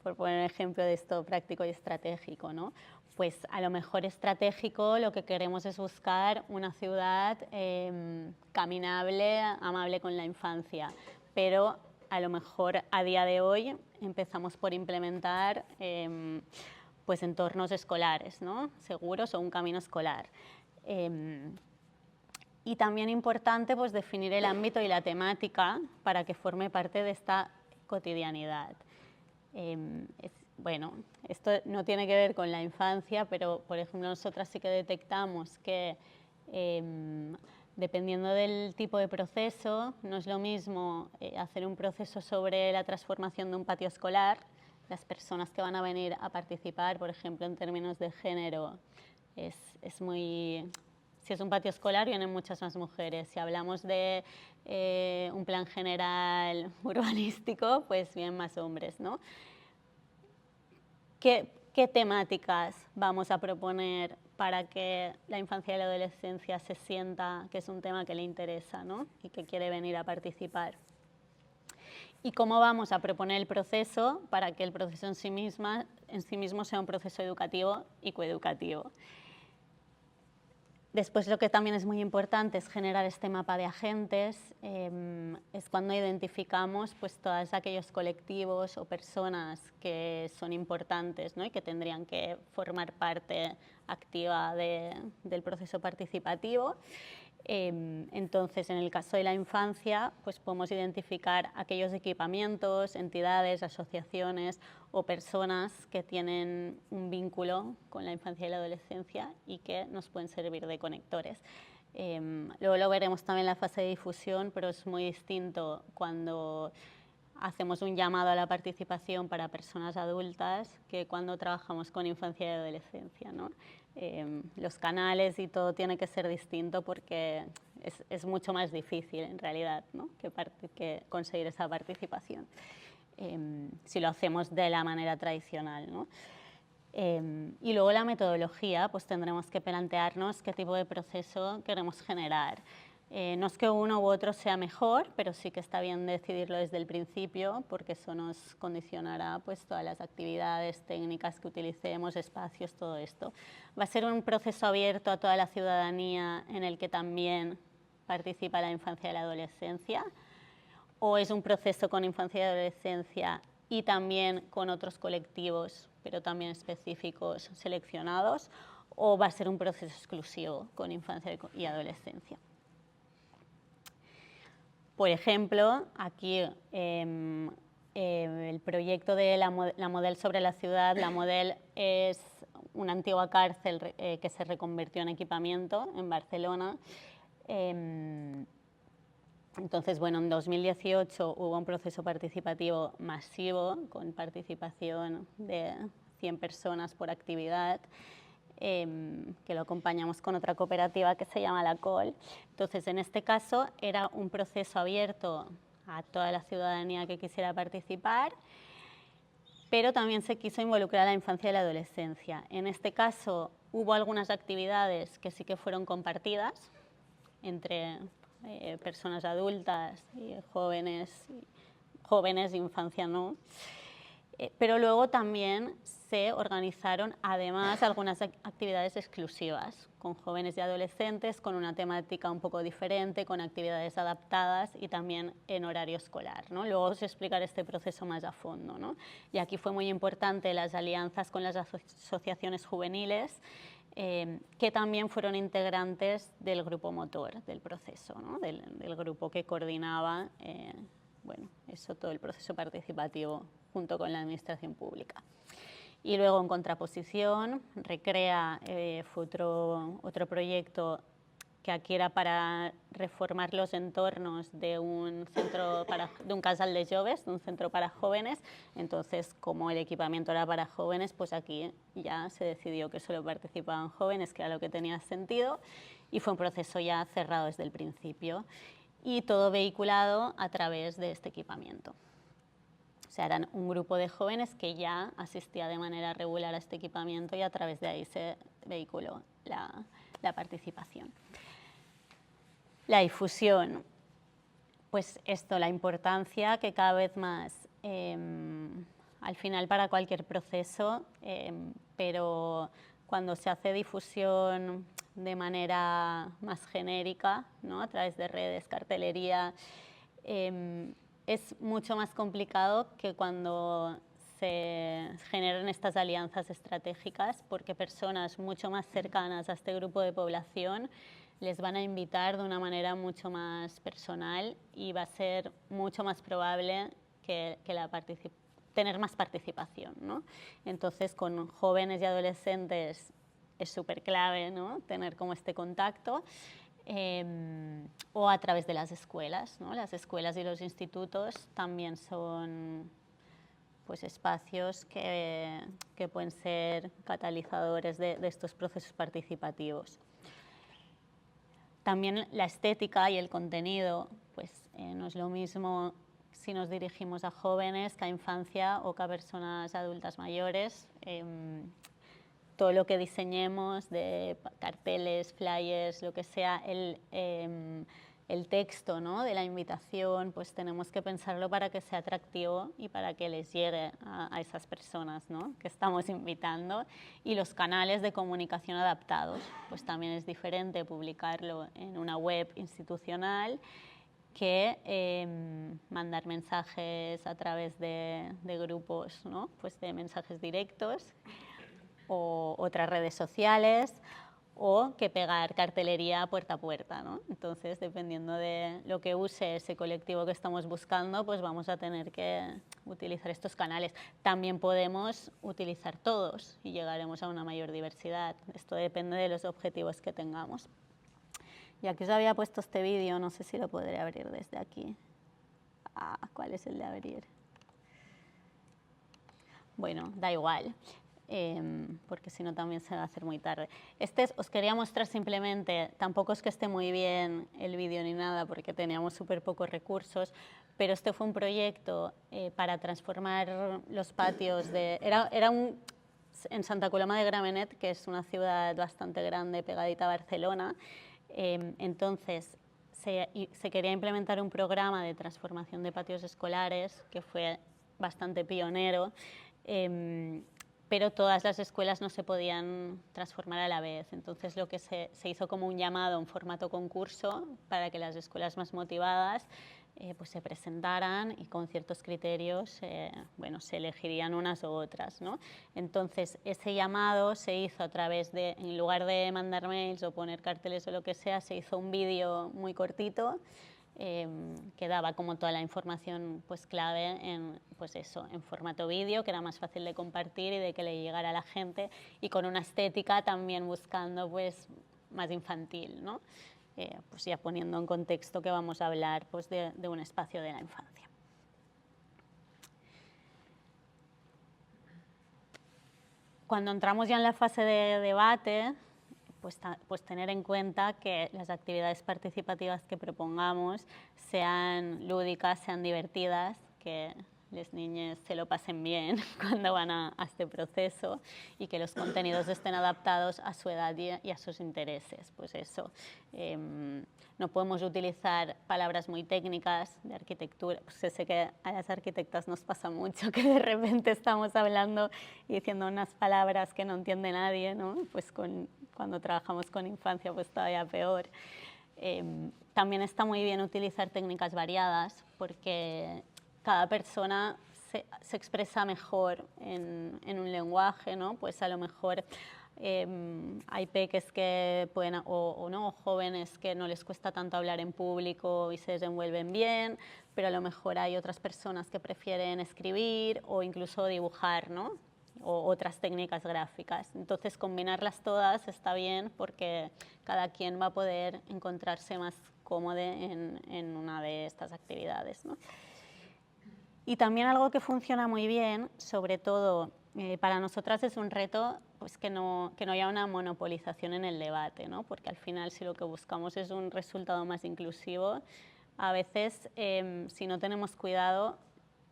por poner un ejemplo de esto práctico y estratégico, ¿no? Pues a lo mejor estratégico lo que queremos es buscar una ciudad caminable, amable con la infancia, pero a lo mejor a día de hoy empezamos por implementar pues entornos escolares, ¿no? Seguros o un camino escolar. Y también importante pues, definir el ámbito y la temática para que forme parte de esta cotidianidad. Bueno, esto no tiene que ver con la infancia, pero por ejemplo nosotras sí que detectamos que dependiendo del tipo de proceso, no es lo mismo hacer un proceso sobre la transformación de un patio escolar. Las personas que van a venir a participar, por ejemplo, en términos de género, es muy... Si es un patio escolar, vienen muchas más mujeres. Si hablamos de un plan general urbanístico, pues vienen más hombres, ¿no? ¿Qué temáticas vamos a proponer para que la infancia y la adolescencia se sienta que es un tema que le interesa, ¿no? Y que quiere venir a participar? ¿Y cómo vamos a proponer el proceso para que el proceso en sí mismo sea un proceso educativo y coeducativo? Después, lo que también es muy importante es generar este mapa de agentes. Es cuando identificamos pues, todos aquellos colectivos o personas que son importantes, ¿no? Y que tendrían que formar parte activa del proceso participativo. Entonces, en el caso de la infancia, pues podemos identificar aquellos equipamientos, entidades, asociaciones o personas que tienen un vínculo con la infancia y la adolescencia y que nos pueden servir de conectores. Luego lo veremos también en la fase de difusión, pero es muy distinto cuando hacemos un llamado a la participación para personas adultas que cuando trabajamos con infancia y adolescencia, ¿no? Los canales y todo tiene que ser distinto porque es mucho más difícil en realidad, ¿no? que conseguir esa participación si lo hacemos de la manera tradicional, ¿no? Y luego la metodología, pues tendremos que plantearnos qué tipo de proceso queremos generar. No es que uno u otro sea mejor, pero sí que está bien decidirlo desde el principio porque eso nos condicionará pues, todas las actividades, técnicas que utilicemos, espacios, todo esto. Va a ser un proceso abierto a toda la ciudadanía en el que también participa la infancia y la adolescencia, o es un proceso con infancia y adolescencia y también con otros colectivos, pero también específicos seleccionados, o va a ser un proceso exclusivo con infancia y adolescencia. Por ejemplo, aquí el proyecto de la Model sobre la ciudad. La Model es una antigua cárcel que se reconvirtió en equipamiento en Barcelona. Entonces, bueno, en 2018 hubo un proceso participativo masivo con participación de 100 personas por actividad. Que lo acompañamos con otra cooperativa que se llama La Col. Entonces, en este caso, era un proceso abierto a toda la ciudadanía que quisiera participar, pero también se quiso involucrar a la infancia y la adolescencia. En este caso, hubo algunas actividades que sí que fueron compartidas entre personas adultas y jóvenes, infancia no. Pero luego también se organizaron además algunas actividades exclusivas con jóvenes y adolescentes, con una temática un poco diferente, con actividades adaptadas y también en horario escolar, ¿no? Luego os explicaré este proceso más a fondo, ¿no? Y aquí fue muy importante las alianzas con las asociaciones juveniles, que también fueron integrantes del grupo motor del proceso, ¿no? del grupo que coordinaba bueno, eso, todo el proceso participativo junto con la administración pública. Y luego, en contraposición, Recrea fue otro proyecto que aquí era para reformar los entornos de un casal de joves, de un centro para jóvenes. Entonces, como el equipamiento era para jóvenes, pues aquí ya se decidió que solo participaban jóvenes, que era lo que tenía sentido, y fue un proceso ya cerrado desde el principio. Y todo vehiculado a través de este equipamiento. O sea, eran un grupo de jóvenes que ya asistía de manera regular a este equipamiento y a través de ahí se vehiculó la participación. La difusión, pues esto, la importancia que cada vez más, al final para cualquier proceso, pero cuando se hace difusión de manera más genérica, ¿no? A través de redes, cartelería, es mucho más complicado que cuando se generan estas alianzas estratégicas, porque personas mucho más cercanas a este grupo de población les van a invitar de una manera mucho más personal y va a ser mucho más probable que tener más participación, ¿no? Entonces, con jóvenes y adolescentes es súper clave, ¿no?, tener como este contacto, o a través de las escuelas, ¿no? Las escuelas y los institutos también son, pues, espacios que pueden ser catalizadores de estos procesos participativos. También la estética y el contenido, pues no es lo mismo si nos dirigimos a jóvenes que a infancia o que a personas adultas mayores. Todo lo que diseñemos de carteles, flyers, lo que sea, el texto, ¿no?, de la invitación, pues tenemos que pensarlo para que sea atractivo y para que les llegue a esas personas, ¿no?, que estamos invitando. Y los canales de comunicación adaptados, pues también es diferente publicarlo en una web institucional que mandar mensajes a través de grupos, ¿no?, pues de mensajes directos, o otras redes sociales, o que pegar cartelería puerta a puerta, ¿no? Entonces, dependiendo de lo que use ese colectivo que estamos buscando, pues vamos a tener que utilizar estos canales. También podemos utilizar todos y llegaremos a una mayor diversidad. Esto depende de los objetivos que tengamos. Y aquí os había puesto este vídeo, no sé si lo podré abrir desde aquí. ¿Cuál es el de abrir? Bueno, da igual. Porque si no también se va a hacer muy tarde. Os quería mostrar simplemente, tampoco es que esté muy bien el vídeo ni nada porque teníamos súper pocos recursos, pero este fue un proyecto para transformar los patios en Santa Coloma de Gramenet, que es una ciudad bastante grande pegadita a Barcelona. Entonces se quería implementar un programa de transformación de patios escolares que fue bastante pionero, pero todas las escuelas no se podían transformar a la vez. Entonces lo que se hizo como un llamado en formato concurso para que las escuelas más motivadas pues se presentaran y con ciertos criterios bueno, se elegirían unas u otras, ¿no? Entonces ese llamado se hizo a través de, en lugar de mandar mails o poner carteles o lo que sea, se hizo un vídeo muy cortito que daba como toda la información pues clave en, pues eso, en formato vídeo, que era más fácil de compartir y de que le llegara a la gente, y con una estética también buscando pues más infantil, ¿no? Pues ya poniendo en contexto que vamos a hablar pues de un espacio de la infancia. Cuando entramos ya en la fase de debate, pues tener en cuenta que las actividades participativas que propongamos sean lúdicas, sean divertidas, que las niñas se lo pasen bien cuando van a este proceso y que los contenidos estén adaptados a su edad y a sus intereses. Pues eso, no podemos utilizar palabras muy técnicas de arquitectura. Pues sé que a las arquitectas nos pasa mucho que de repente estamos hablando y diciendo unas palabras que no entiende nadie, ¿no? Pues cuando trabajamos con infancia pues todavía peor. También está muy bien utilizar técnicas variadas porque cada persona se expresa mejor en un lenguaje, ¿no? Pues a lo mejor hay peques que pueden, o no, jóvenes que no les cuesta tanto hablar en público y se desenvuelven bien, pero a lo mejor hay otras personas que prefieren escribir o incluso dibujar, ¿no? O otras técnicas gráficas. Entonces, combinarlas todas está bien porque cada quien va a poder encontrarse más cómodo en una de estas actividades, ¿no? Y también algo que funciona muy bien, sobre todo para nosotras es un reto pues que no haya una monopolización en el debate, ¿no? Porque al final si lo que buscamos es un resultado más inclusivo, a veces si no tenemos cuidado,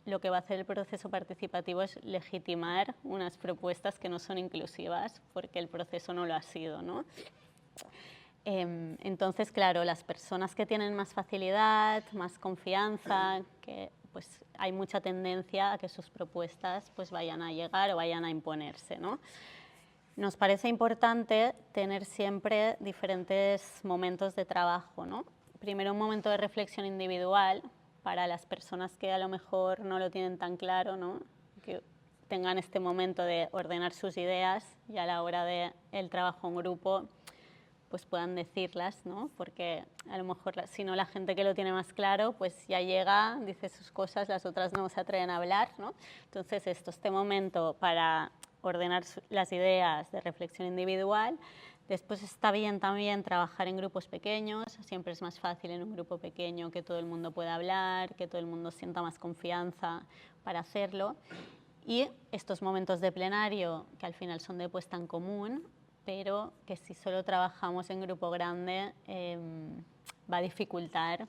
lo que va a hacer el proceso participativo es legitimar unas propuestas que no son inclusivas porque el proceso no lo ha sido, ¿no? Entonces, claro, las personas que tienen más facilidad, más confianza, que pues hay mucha tendencia a que sus propuestas pues vayan a llegar o vayan a imponerse, ¿no? Nos parece importante tener siempre diferentes momentos de trabajo, ¿no? Primero un momento de reflexión individual para las personas que a lo mejor no lo tienen tan claro, ¿no? Que tengan este momento de ordenar sus ideas y a la hora del trabajo en grupo pues puedan decirlas, ¿no? Porque a lo mejor si no la gente que lo tiene más claro, pues ya llega, dice sus cosas, las otras no se atreven a hablar, ¿no? Entonces este momento para ordenar las ideas de reflexión individual. Después está bien también trabajar en grupos pequeños, siempre es más fácil en un grupo pequeño que todo el mundo pueda hablar, que todo el mundo sienta más confianza para hacerlo. Y estos momentos de plenario, que al final son de puesta en común, pero que si solo trabajamos en grupo grande va a dificultar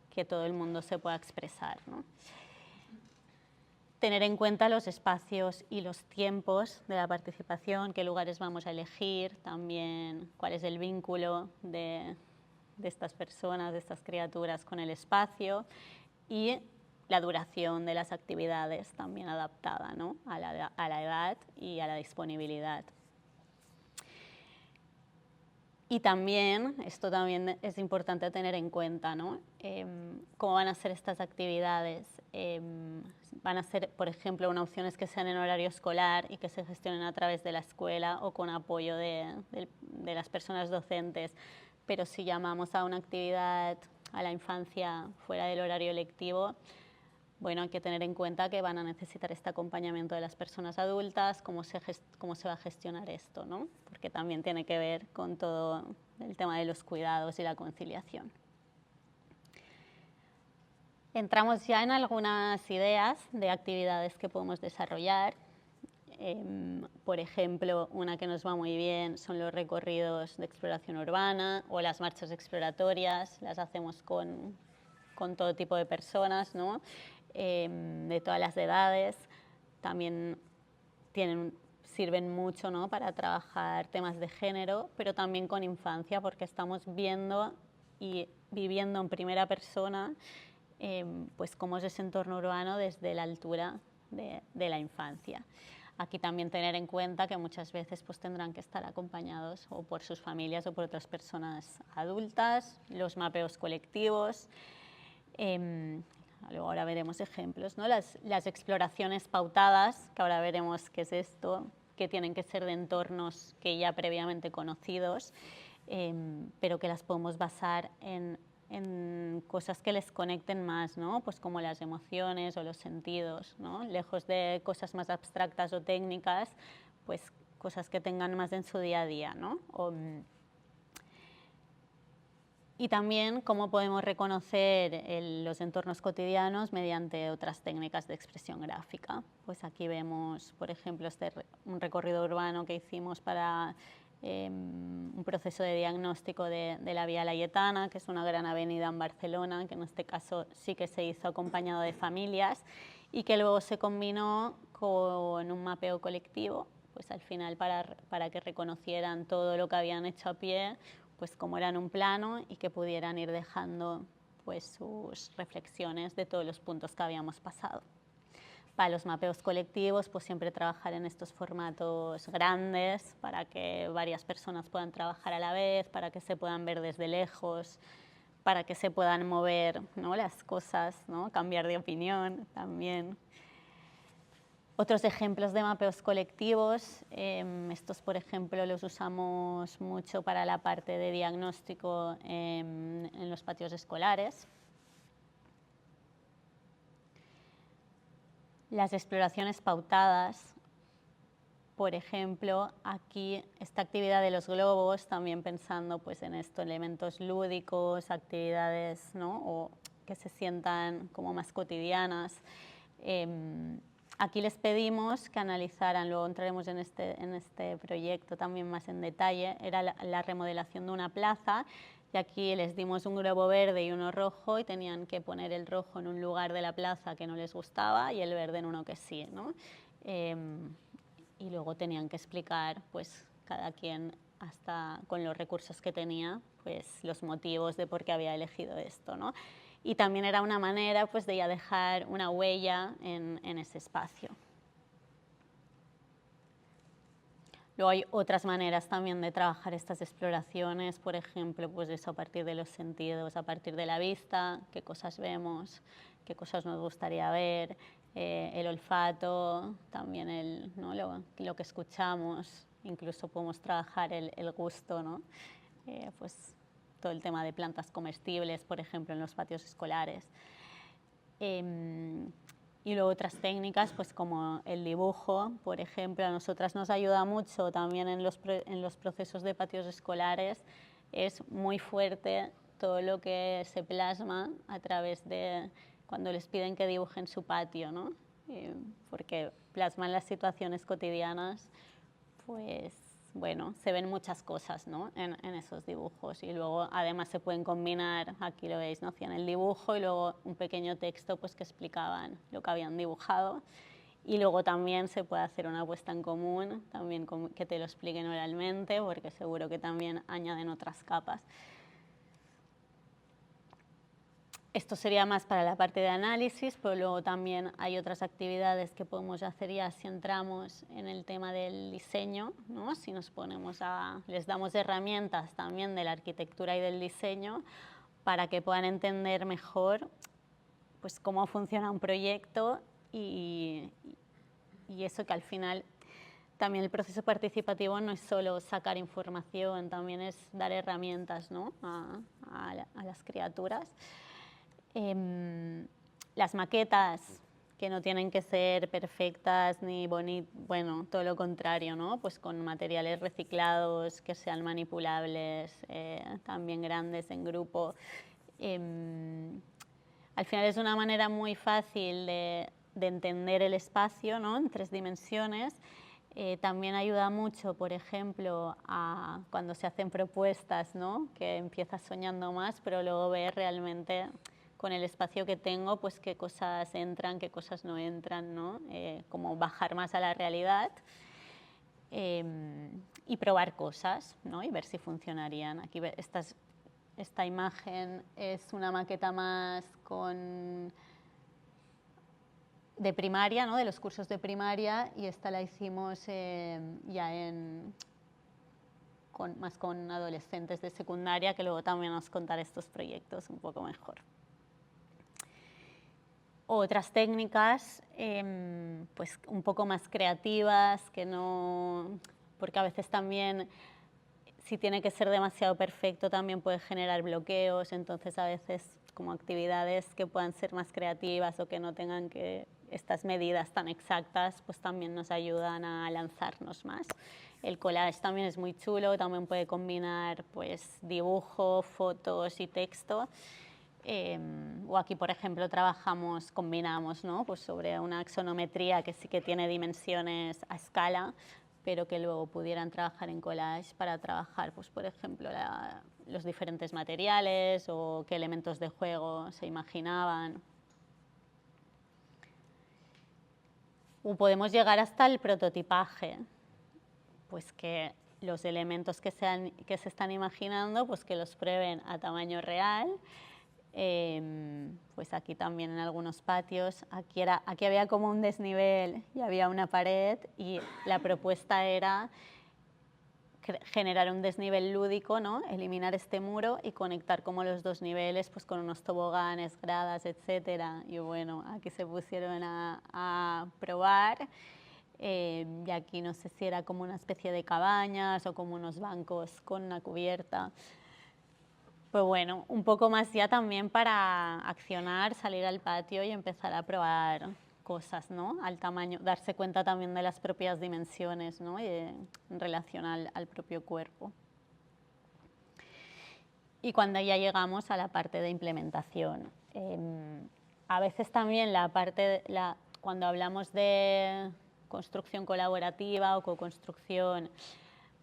que todo el mundo se pueda expresar, ¿no? Tener en cuenta los espacios y los tiempos de la participación, qué lugares vamos a elegir, también cuál es el vínculo de estas personas, de estas criaturas con el espacio y la duración de las actividades también adaptada, ¿no? a la edad y a la disponibilidad. Y también, esto también es importante tener en cuenta, ¿no? ¿Cómo van a ser estas actividades? Van a ser, por ejemplo, una opción es que sean en horario escolar y que se gestionen a través de la escuela o con apoyo de las personas docentes. Pero si llamamos a una actividad a la infancia fuera del horario lectivo, bueno, hay que tener en cuenta que van a necesitar este acompañamiento de las personas adultas, cómo se va a gestionar esto, ¿no? Porque también tiene que ver con todo el tema de los cuidados y la conciliación. Entramos ya en algunas ideas de actividades que podemos desarrollar. Por ejemplo, una que nos va muy bien son los recorridos de exploración urbana o las marchas exploratorias, las hacemos con todo tipo de personas, ¿no? De todas las edades, también sirven mucho, ¿no? Para trabajar temas de género, pero también con infancia, porque estamos viendo y viviendo en primera persona pues cómo es ese entorno urbano desde la altura de la infancia. Aquí también tener en cuenta que muchas veces pues, tendrán que estar acompañados o por sus familias o por otras personas adultas, los mapeos colectivos. Luego ahora veremos ejemplos, ¿no? Las exploraciones pautadas, que ahora veremos qué es esto, que tienen que ser de entornos que ya previamente conocidos, pero que las podemos basar en cosas que les conecten más, ¿no? Pues como las emociones o los sentidos, ¿no? Lejos de cosas más abstractas o técnicas, pues cosas que tengan más en su día a día, ¿no? Y también cómo podemos reconocer los entornos cotidianos mediante otras técnicas de expresión gráfica. Pues aquí vemos, por ejemplo, un recorrido urbano que hicimos para un proceso de diagnóstico de la Vía Layetana, que es una gran avenida en Barcelona, que en este caso sí que se hizo acompañado de familias y que luego se combinó con un mapeo colectivo, pues al final para que reconocieran todo lo que habían hecho a pie, pues como eran un plano y que pudieran ir dejando pues sus reflexiones de todos los puntos que habíamos pasado. Para los mapeos colectivos, pues siempre trabajar en estos formatos grandes para que varias personas puedan trabajar a la vez, para que se puedan ver desde lejos, para que se puedan mover, ¿no? Las cosas, ¿no? Cambiar de opinión también. Otros ejemplos de mapeos colectivos, estos por ejemplo los usamos mucho para la parte de diagnóstico en los patios escolares. Las exploraciones pautadas, por ejemplo, aquí esta actividad de los globos, también pensando pues, en estos elementos lúdicos, actividades, ¿no? O que se sientan como más cotidianas. Aquí les pedimos que analizaran, luego entraremos en este proyecto también más en detalle, era la remodelación de una plaza y aquí les dimos un globo verde y uno rojo y tenían que poner el rojo en un lugar de la plaza que no les gustaba y el verde en uno que sí, ¿no? Y luego tenían que explicar, pues cada quien hasta con los recursos que tenía, pues los motivos de por qué había elegido esto, ¿no? Y también era una manera pues, de ya dejar una huella en ese espacio. Luego hay otras maneras también de trabajar estas exploraciones, por ejemplo, pues eso a partir de los sentidos, a partir de la vista, qué cosas vemos, qué cosas nos gustaría ver, el olfato, también ¿no? lo que escuchamos, incluso podemos trabajar el gusto, ¿no? pues todo el tema de plantas comestibles, por ejemplo, en los patios escolares. Y luego otras técnicas, pues como el dibujo, por ejemplo, a nosotras nos ayuda mucho también en los procesos de patios escolares. Es muy fuerte todo lo que se plasma a través de cuando les piden que dibujen su patio, ¿no? Porque plasman las situaciones cotidianas, pues bueno, se ven muchas cosas, ¿no? en esos dibujos, y luego además se pueden combinar, aquí lo veis, ¿no? Hacían el dibujo y luego un pequeño texto pues, que explicaban lo que habían dibujado, y luego también se puede hacer una puesta en común, también que te lo expliquen oralmente, porque seguro que también añaden otras capas. Esto sería más para la parte de análisis, pero luego también hay otras actividades que podemos hacer ya si entramos en el tema del diseño, ¿no? Si nos ponemos les damos herramientas también de la arquitectura y del diseño para que puedan entender mejor pues, cómo funciona un proyecto y eso, que al final también el proceso participativo no es solo sacar información, también es dar herramientas, ¿no? a las criaturas. Las maquetas, que no tienen que ser perfectas ni bonitas, bueno, todo lo contrario, ¿no? Pues con materiales reciclados, que sean manipulables, también grandes en grupo. Al final es una manera muy fácil de entender el espacio, ¿no? En 3 dimensiones. También ayuda mucho, por ejemplo, cuando se hacen propuestas, ¿no? Que empiezas soñando más, pero luego ves realmente con el espacio que tengo, pues qué cosas entran, qué cosas no entran, ¿no? Como bajar más a la realidad y probar cosas, ¿no? Y ver si funcionarían. Aquí esta imagen es una maqueta más de primaria, ¿no? De los cursos de primaria, y esta la hicimos ya más con adolescentes de secundaria, que luego también nos contaré estos proyectos un poco mejor. Otras técnicas, pues un poco más creativas, porque a veces también, si tiene que ser demasiado perfecto, también puede generar bloqueos, entonces a veces como actividades que puedan ser más creativas o que no tengan estas medidas tan exactas, pues también nos ayudan a lanzarnos más. El collage también es muy chulo, también puede combinar pues dibujo, fotos y texto. O aquí, por ejemplo, combinamos, ¿no? Pues sobre una axonometría que sí que tiene dimensiones a escala, pero que luego pudieran trabajar en collage para trabajar, pues, por ejemplo, los diferentes materiales o qué elementos de juego se imaginaban. O podemos llegar hasta el prototipaje, pues que los elementos que se están imaginando, pues que los prueben a tamaño real. Pues aquí también en algunos patios, aquí había como un desnivel y había una pared, y la propuesta era generar un desnivel lúdico, ¿no? Eliminar este muro y conectar como los 2 niveles pues con unos toboganes, gradas, etcétera. Y bueno, aquí se pusieron a probar. Y aquí no sé si era como una especie de cabañas o como unos bancos con una cubierta. Pues bueno, un poco más ya también para accionar, salir al patio y empezar a probar cosas, ¿no? Al tamaño, darse cuenta también de las propias dimensiones, ¿no? Y en relación al propio cuerpo. Y cuando ya llegamos a la parte de implementación, a veces también cuando hablamos de construcción colaborativa o co-construcción,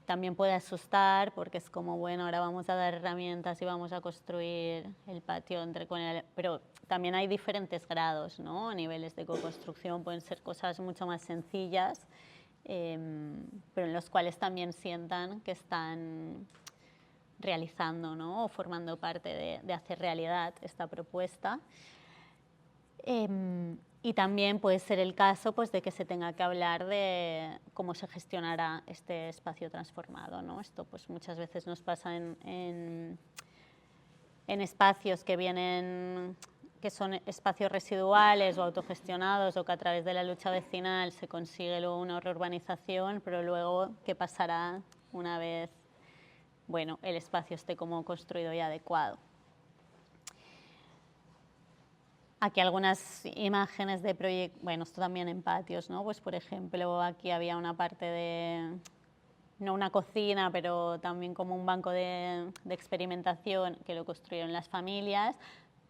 también puede asustar, porque es como, bueno, ahora vamos a dar herramientas y vamos a construir el patio pero también hay diferentes grados, ¿no? Niveles de co-construcción, pueden ser cosas mucho más sencillas, pero en los cuales también sientan que están realizando, ¿no? O formando parte de hacer realidad esta propuesta. Y también puede ser el caso pues, de que se tenga que hablar de cómo se gestionará este espacio transformado, ¿no? Esto pues, muchas veces nos pasa en espacios que son espacios residuales o autogestionados, o que a través de la lucha vecinal se consigue luego una reurbanización, pero luego, ¿qué pasará una vez bueno, el espacio esté como construido y adecuado. Aquí algunas imágenes de proyectos, bueno, esto también en patios, ¿no? Pues por ejemplo, aquí había una parte de, no una cocina, pero también como un banco de experimentación que lo construyeron las familias,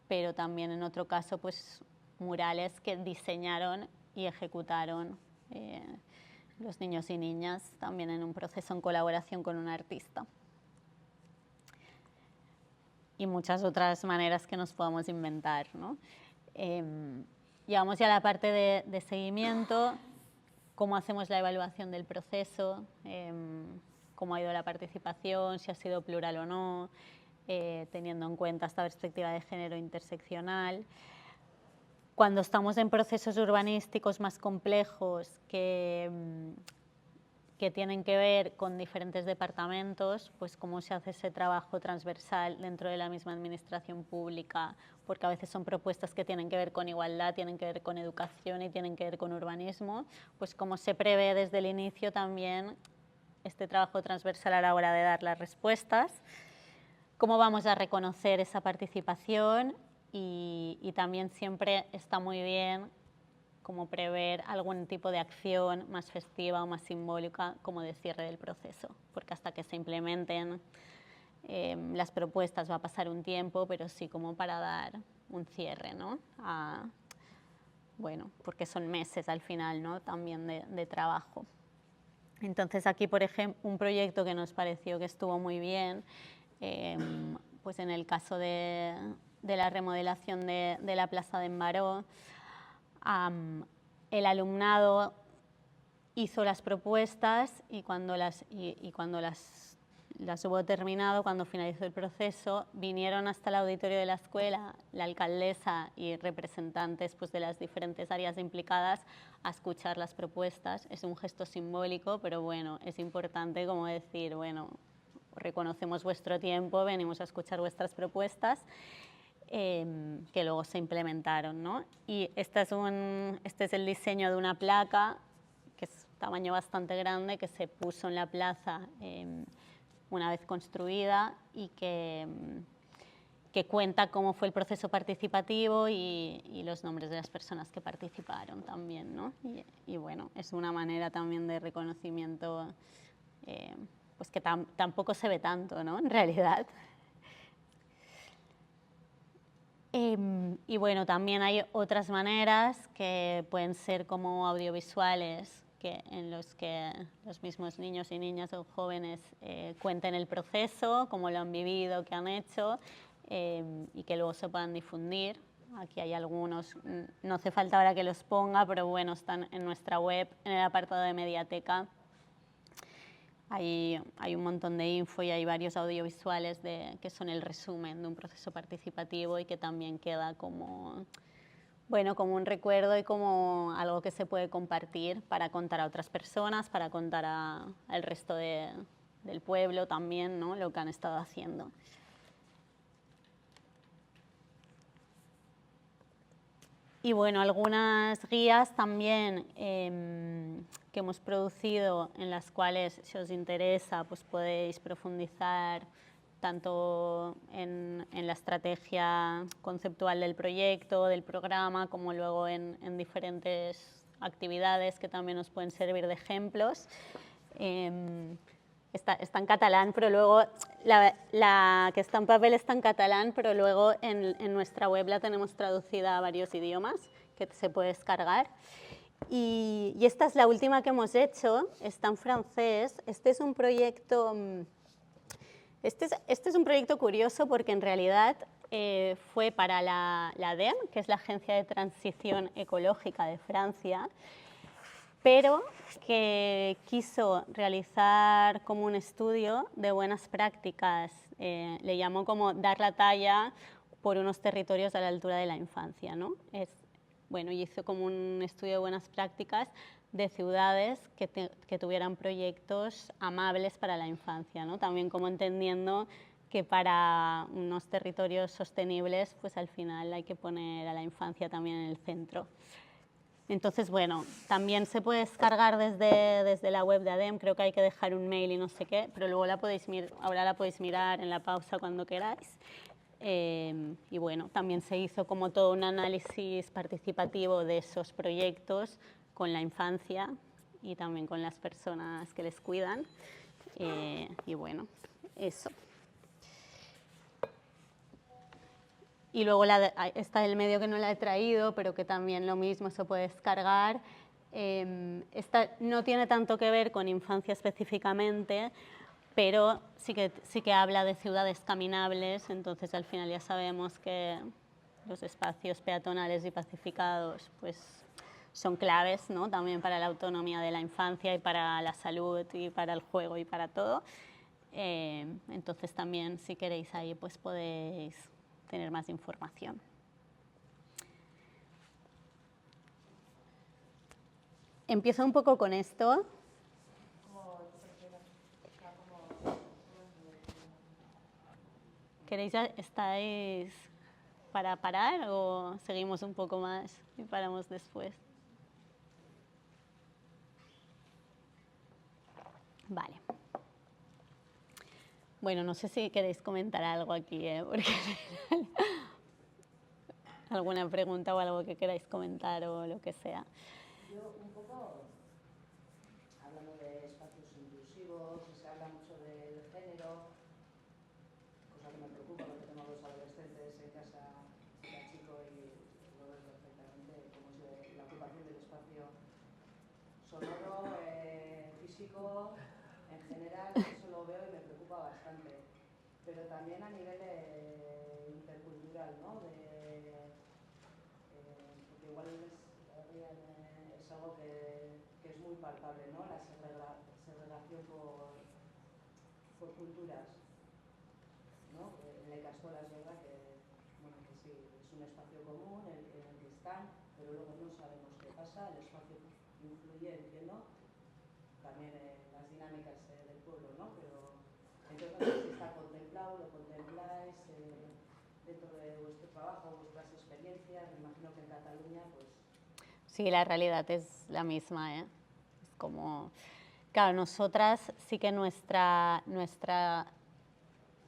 pero también en otro caso, pues murales que diseñaron y ejecutaron los niños y niñas, también en un proceso en colaboración con un artista. Y muchas otras maneras que nos podamos inventar, ¿no? Llegamos ya a la parte de seguimiento, cómo hacemos la evaluación del proceso, cómo ha ido la participación, si ha sido plural o no, teniendo en cuenta esta perspectiva de género interseccional. Cuando estamos en procesos urbanísticos más complejos que tienen que ver con diferentes departamentos, pues cómo se hace ese trabajo transversal dentro de la misma administración pública, porque a veces son propuestas que tienen que ver con igualdad, tienen que ver con educación y tienen que ver con urbanismo, pues cómo se prevé desde el inicio también este trabajo transversal a la hora de dar las respuestas, cómo vamos a reconocer esa participación y también siempre está muy bien como prever algún tipo de acción más festiva o más simbólica como de cierre del proceso, porque hasta que se implementen las propuestas va a pasar un tiempo, pero sí como para dar un cierre, ¿no? Bueno, porque son meses al final, ¿no? También de trabajo. Entonces aquí, por ejemplo, un proyecto que nos pareció que estuvo muy bien, pues en el caso de la remodelación de la Plaza de Embaró, el alumnado hizo las propuestas y cuando las hubo terminado, cuando finalizó el proceso, vinieron hasta el auditorio de la escuela la alcaldesa y representantes pues, de las diferentes áreas implicadas a escuchar las propuestas. Es un gesto simbólico, pero bueno, es importante como decir, bueno, reconocemos vuestro tiempo, venimos a escuchar vuestras propuestas. Que luego se implementaron, ¿no? Y este es el diseño de una placa, que es tamaño bastante grande, que se puso en la plaza una vez construida y que cuenta cómo fue el proceso participativo y los nombres de las personas que participaron también, ¿no? Y bueno, es una manera también de reconocimiento pues que tampoco se ve tanto, ¿no? En realidad. Y bueno, también hay otras maneras que pueden ser como audiovisuales, en los que los mismos niños y niñas o jóvenes cuenten el proceso, cómo lo han vivido, qué han hecho, y que luego se puedan difundir. Aquí hay algunos, no hace falta ahora que los ponga, pero bueno, están en nuestra web, en el apartado de Mediateca. Hay un montón de info y hay varios audiovisuales que son el resumen de un proceso participativo y que también queda como, bueno, como un recuerdo y como algo que se puede compartir para contar a otras personas, para contar al resto del pueblo también, ¿no? Lo que han estado haciendo. Y bueno, algunas guías también que hemos producido en las cuales, si os interesa, pues podéis profundizar tanto en la estrategia conceptual del proyecto, del programa, como luego en diferentes actividades que también nos pueden servir de ejemplos. Está en catalán, pero luego la que está en papel está en catalán, pero luego en nuestra web la tenemos traducida a varios idiomas que se puede descargar. Y esta es la última que hemos hecho, está en francés. Este es un proyecto curioso porque en realidad fue para la ADEME, que es la Agencia de Transición Ecológica de Francia, pero que quiso realizar como un estudio de buenas prácticas, le llamó como dar la talla por unos territorios a la altura de la infancia, ¿no? Bueno, y hizo como un estudio de buenas prácticas de ciudades que tuvieran proyectos amables para la infancia, ¿no? También como entendiendo que para unos territorios sostenibles, pues al final hay que poner a la infancia también en el centro. Entonces, bueno, también se puede descargar desde la web de ADEM, creo que hay que dejar un mail y no sé qué, pero luego ahora la podéis mirar en la pausa cuando queráis. Y bueno, también se hizo como todo un análisis participativo de esos proyectos con la infancia y también con las personas que les cuidan. Y bueno, eso. Y luego está el medio que no la he traído, pero que también lo mismo se puede descargar. Esta no tiene tanto que ver con infancia específicamente, pero sí que habla de ciudades caminables, entonces al final ya sabemos que los espacios peatonales y pacificados pues, son claves, ¿no? También para la autonomía de la infancia y para la salud y para el juego y para todo. Entonces también si queréis ahí pues podéis tener más información. Empiezo un poco con esto. ¿Estáis para parar o seguimos un poco más y paramos después? Vale. Bueno, no sé si queréis comentar algo aquí, porque alguna pregunta o algo que queráis comentar o lo que sea. Yo un poco, hablando de espacios inclusivos, se habla mucho del género, cosa que me preocupa porque tengo dos adolescentes en casa, chica, chico, y lo veo perfectamente cómo es la ocupación del espacio sonoro, físico, en general, eso lo veo y me preocupa bastante. Pero también a nivel intercultural, ¿no? Porque igual es algo que es muy palpable, ¿no? La segregación por culturas, ¿no? En la Ikastola es verdad que, bueno, que sí, es un espacio común en el que están, pero luego no sabemos qué pasa, el espacio influye, entiendo, también en las dinámicas del pueblo, ¿no? Pero entonces no sé si está contemplado, lo contempláis dentro de vuestro trabajo, vuestras experiencias, me imagino que en Cataluña, pues... Sí, la realidad es la misma, ¿eh? Es como... Claro, nosotras sí que nuestra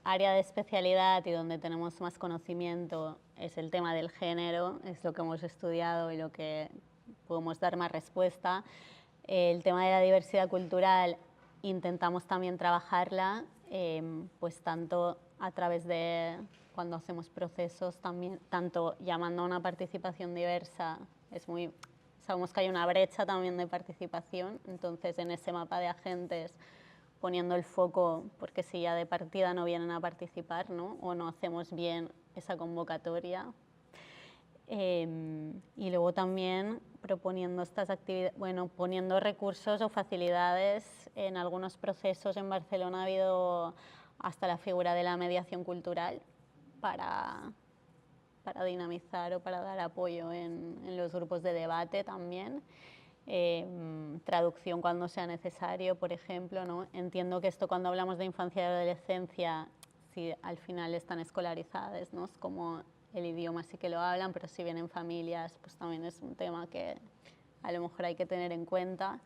área de especialidad y donde tenemos más conocimiento es el tema del género, es lo que hemos estudiado y lo que podemos dar más respuesta. El tema de la diversidad cultural intentamos también trabajarla, pues tanto a través de cuando hacemos procesos, también, tanto llamando a una participación diversa, sabemos que hay una brecha también de participación, entonces en ese mapa de agentes poniendo el foco, porque si ya de partida no vienen a participar, ¿no? O no hacemos bien esa convocatoria. Y luego también proponiendo estas actividades, bueno, poniendo recursos o facilidades. En algunos procesos en Barcelona ha habido hasta la figura de la mediación cultural para dinamizar o para dar apoyo en los grupos de debate también. Traducción cuando sea necesario, por ejemplo, ¿no? Entiendo que esto cuando hablamos de infancia y adolescencia, si al final están escolarizadas, ¿no? Es como el idioma sí que lo hablan, pero si vienen familias, pues también es un tema que a lo mejor hay que tener en cuenta.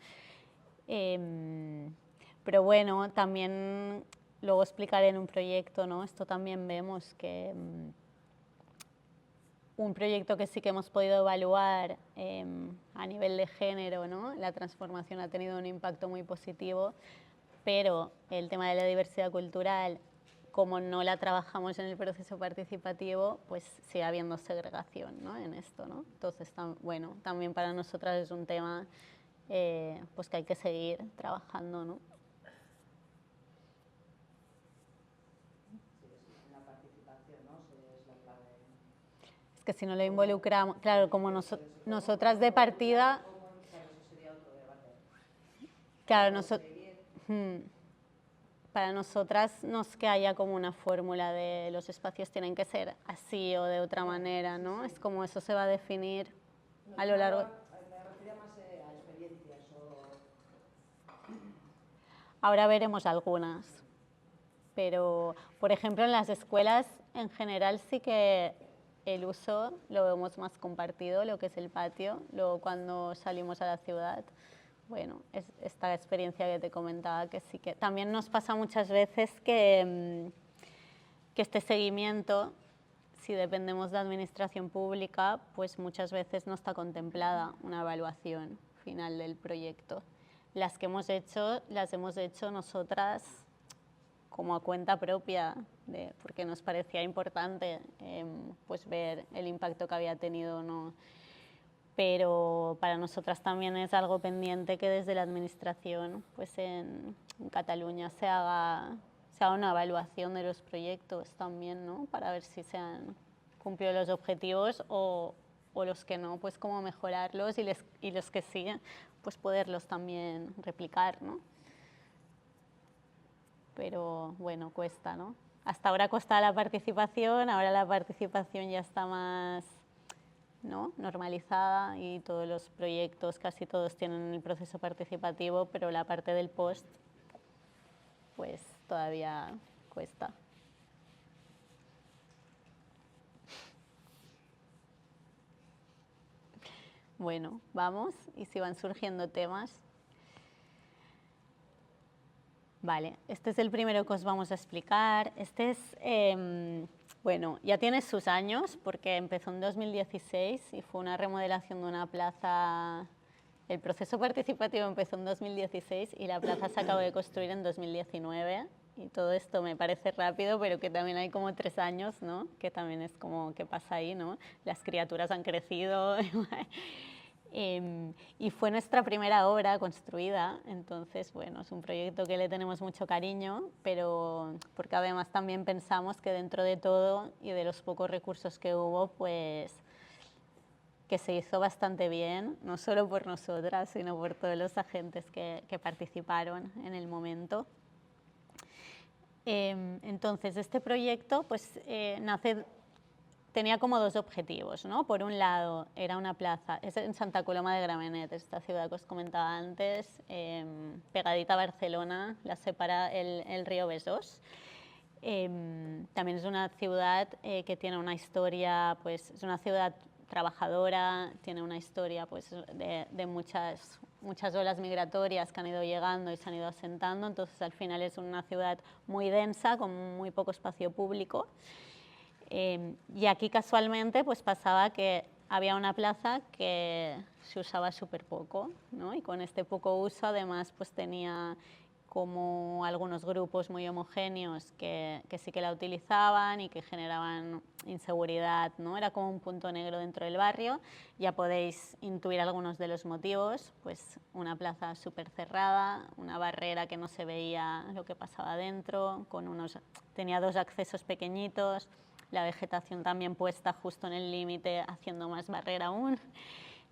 Pero bueno, también luego explicaré en un proyecto, ¿no? Esto también vemos que un proyecto que sí que hemos podido evaluar a nivel de género, ¿no? La transformación ha tenido un impacto muy positivo, pero el tema de la diversidad cultural, como no la trabajamos en el proceso participativo, pues sigue habiendo segregación, ¿no? En esto, ¿no? Entonces, bueno, también para nosotras es un tema pues que hay que seguir trabajando, ¿no? Que si no lo involucramos, claro, como nosotras de partida, claro, para nosotras no es que haya como una fórmula de los espacios tienen que ser así o de otra manera, ¿no? Es como eso se va a definir a lo largo. Me refería más a experiencias o... Ahora veremos algunas, pero por ejemplo en las escuelas en general sí que el uso lo vemos más compartido, lo que es el patio. Luego cuando salimos a la ciudad, bueno, es esta experiencia que te comentaba, que sí que también nos pasa muchas veces que este seguimiento, si dependemos de administración pública, pues muchas veces no está contemplada una evaluación final del proyecto. Las que hemos hecho, las hemos hecho nosotras como a cuenta propia, porque nos parecía importante pues ver el impacto que había tenido, ¿no? Pero para nosotras también es algo pendiente que desde la administración, pues en Cataluña se haga una evaluación de los proyectos también, ¿no? Para ver si se han cumplido los objetivos o los que no, pues cómo mejorarlos, y los que sí, pues poderlos también replicar, ¿no? Pero bueno, cuesta, ¿no? Hasta ahora costaba la participación, ahora la participación ya está más, ¿no?, normalizada, y todos los proyectos, casi todos tienen el proceso participativo, pero la parte del post, pues todavía cuesta. Bueno, vamos, y si van surgiendo temas. Vale, este es el primero que os vamos a explicar. Este es, bueno, ya tiene sus años porque empezó en 2016 y fue una remodelación de una plaza. El proceso participativo empezó en 2016 y la plaza se acabó de construir en 2019. Y todo esto me parece rápido, pero que también hay como 3 años, ¿no? Que también es como, ¿qué pasa ahí, no? Las criaturas han crecido. Y fue nuestra primera obra construida, entonces, bueno, es un proyecto que le tenemos mucho cariño, pero porque además también pensamos que dentro de todo y de los pocos recursos que hubo, pues que se hizo bastante bien, no solo por nosotras, sino por todos los agentes que participaron en el momento. Entonces, este proyecto pues, tenía como 2 objetivos, ¿no? Por un lado, era una plaza, es en Santa Coloma de Gramenet, esta ciudad que os comentaba antes, pegadita a Barcelona, la separa el río Besós. También es una ciudad que tiene una historia, pues es una ciudad trabajadora, tiene una historia pues, de muchas olas migratorias que han ido llegando y se han ido asentando, entonces al final es una ciudad muy densa, con muy poco espacio público. Y aquí casualmente pues pasaba que había una plaza que se usaba súper poco, ¿no? Y con este poco uso además pues tenía como algunos grupos muy homogéneos que sí que la utilizaban y que generaban inseguridad, ¿no? Era como un punto negro dentro del barrio. Ya podéis intuir algunos de los motivos, pues una plaza súper cerrada, una barrera que no se veía lo que pasaba dentro, tenía 2 accesos pequeñitos, la vegetación también puesta justo en el límite, haciendo más barrera aún.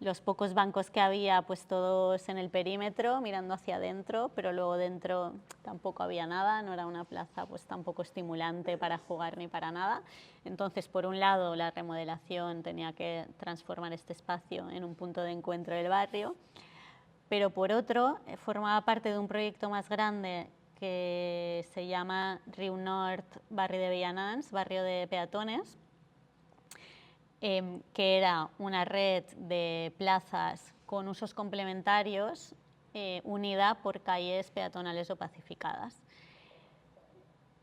Los pocos bancos que había, pues todos en el perímetro, mirando hacia adentro, pero luego dentro tampoco había nada, no era una plaza pues tampoco estimulante para jugar ni para nada. Entonces, por un lado, la remodelación tenía que transformar este espacio en un punto de encuentro del barrio, pero por otro, formaba parte de un proyecto más grande que se llama Riu Nord, barrio de Vianants, barrio de peatones, que era una red de plazas con usos complementarios unida por calles peatonales o pacificadas.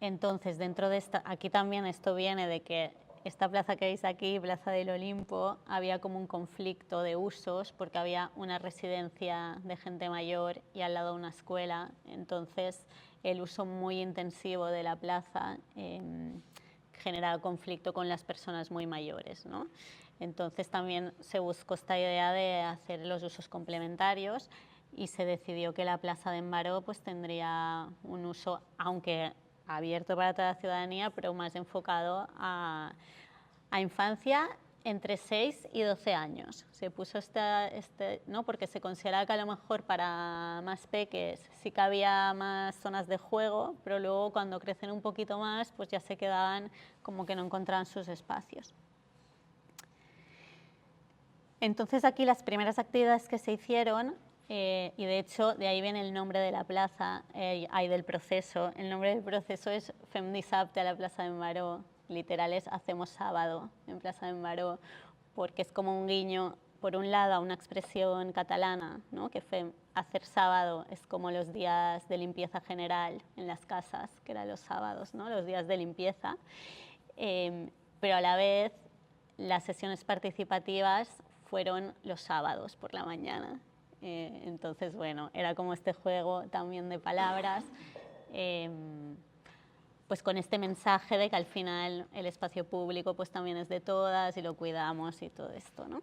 Entonces, dentro de aquí también esto viene de que esta plaza que veis aquí, Plaza del Olimpo, había como un conflicto de usos porque había una residencia de gente mayor y al lado una escuela. Entonces, el uso muy intensivo de la plaza generaba conflicto con las personas muy mayores, ¿no? Entonces también se buscó esta idea de hacer los usos complementarios y se decidió que la Plaza de Embaró pues tendría un uso, aunque abierto para toda la ciudadanía, pero más enfocado a infancia entre 6 y 12 años. Se puso ¿no? Porque se consideraba que a lo mejor para más peques sí que había más zonas de juego, pero luego cuando crecen un poquito más, pues ya se quedaban como que no encontraban sus espacios. Entonces aquí las primeras actividades que se hicieron, y de hecho de ahí viene el nombre de la plaza, del proceso. El nombre del proceso es Fem Dissabte a la Plaça d'Embaró, literales hacemos sábado en Plaça d'en Baró, porque es como un guiño, por un lado, a una expresión catalana, ¿no? Que hacer sábado es como los días de limpieza general en las casas, que eran los sábados, ¿no? Los días de limpieza, pero a la vez las sesiones participativas fueron los sábados por la mañana. Entonces, bueno, era como este juego también de palabras, pues con este mensaje de que al final el espacio público pues también es de todas y lo cuidamos y todo esto, ¿no?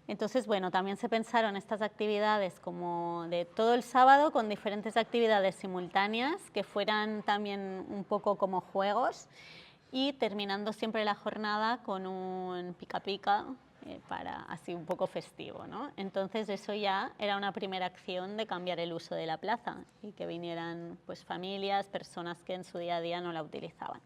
Entonces, bueno, también se pensaron estas actividades como de todo el sábado con diferentes actividades simultáneas que fueran también un poco como juegos y terminando siempre la jornada con un pica pica para así un poco festivo, ¿no? Entonces eso ya era una primera acción de cambiar el uso de la plaza y que vinieran pues familias, personas que en su día a día no la utilizaban.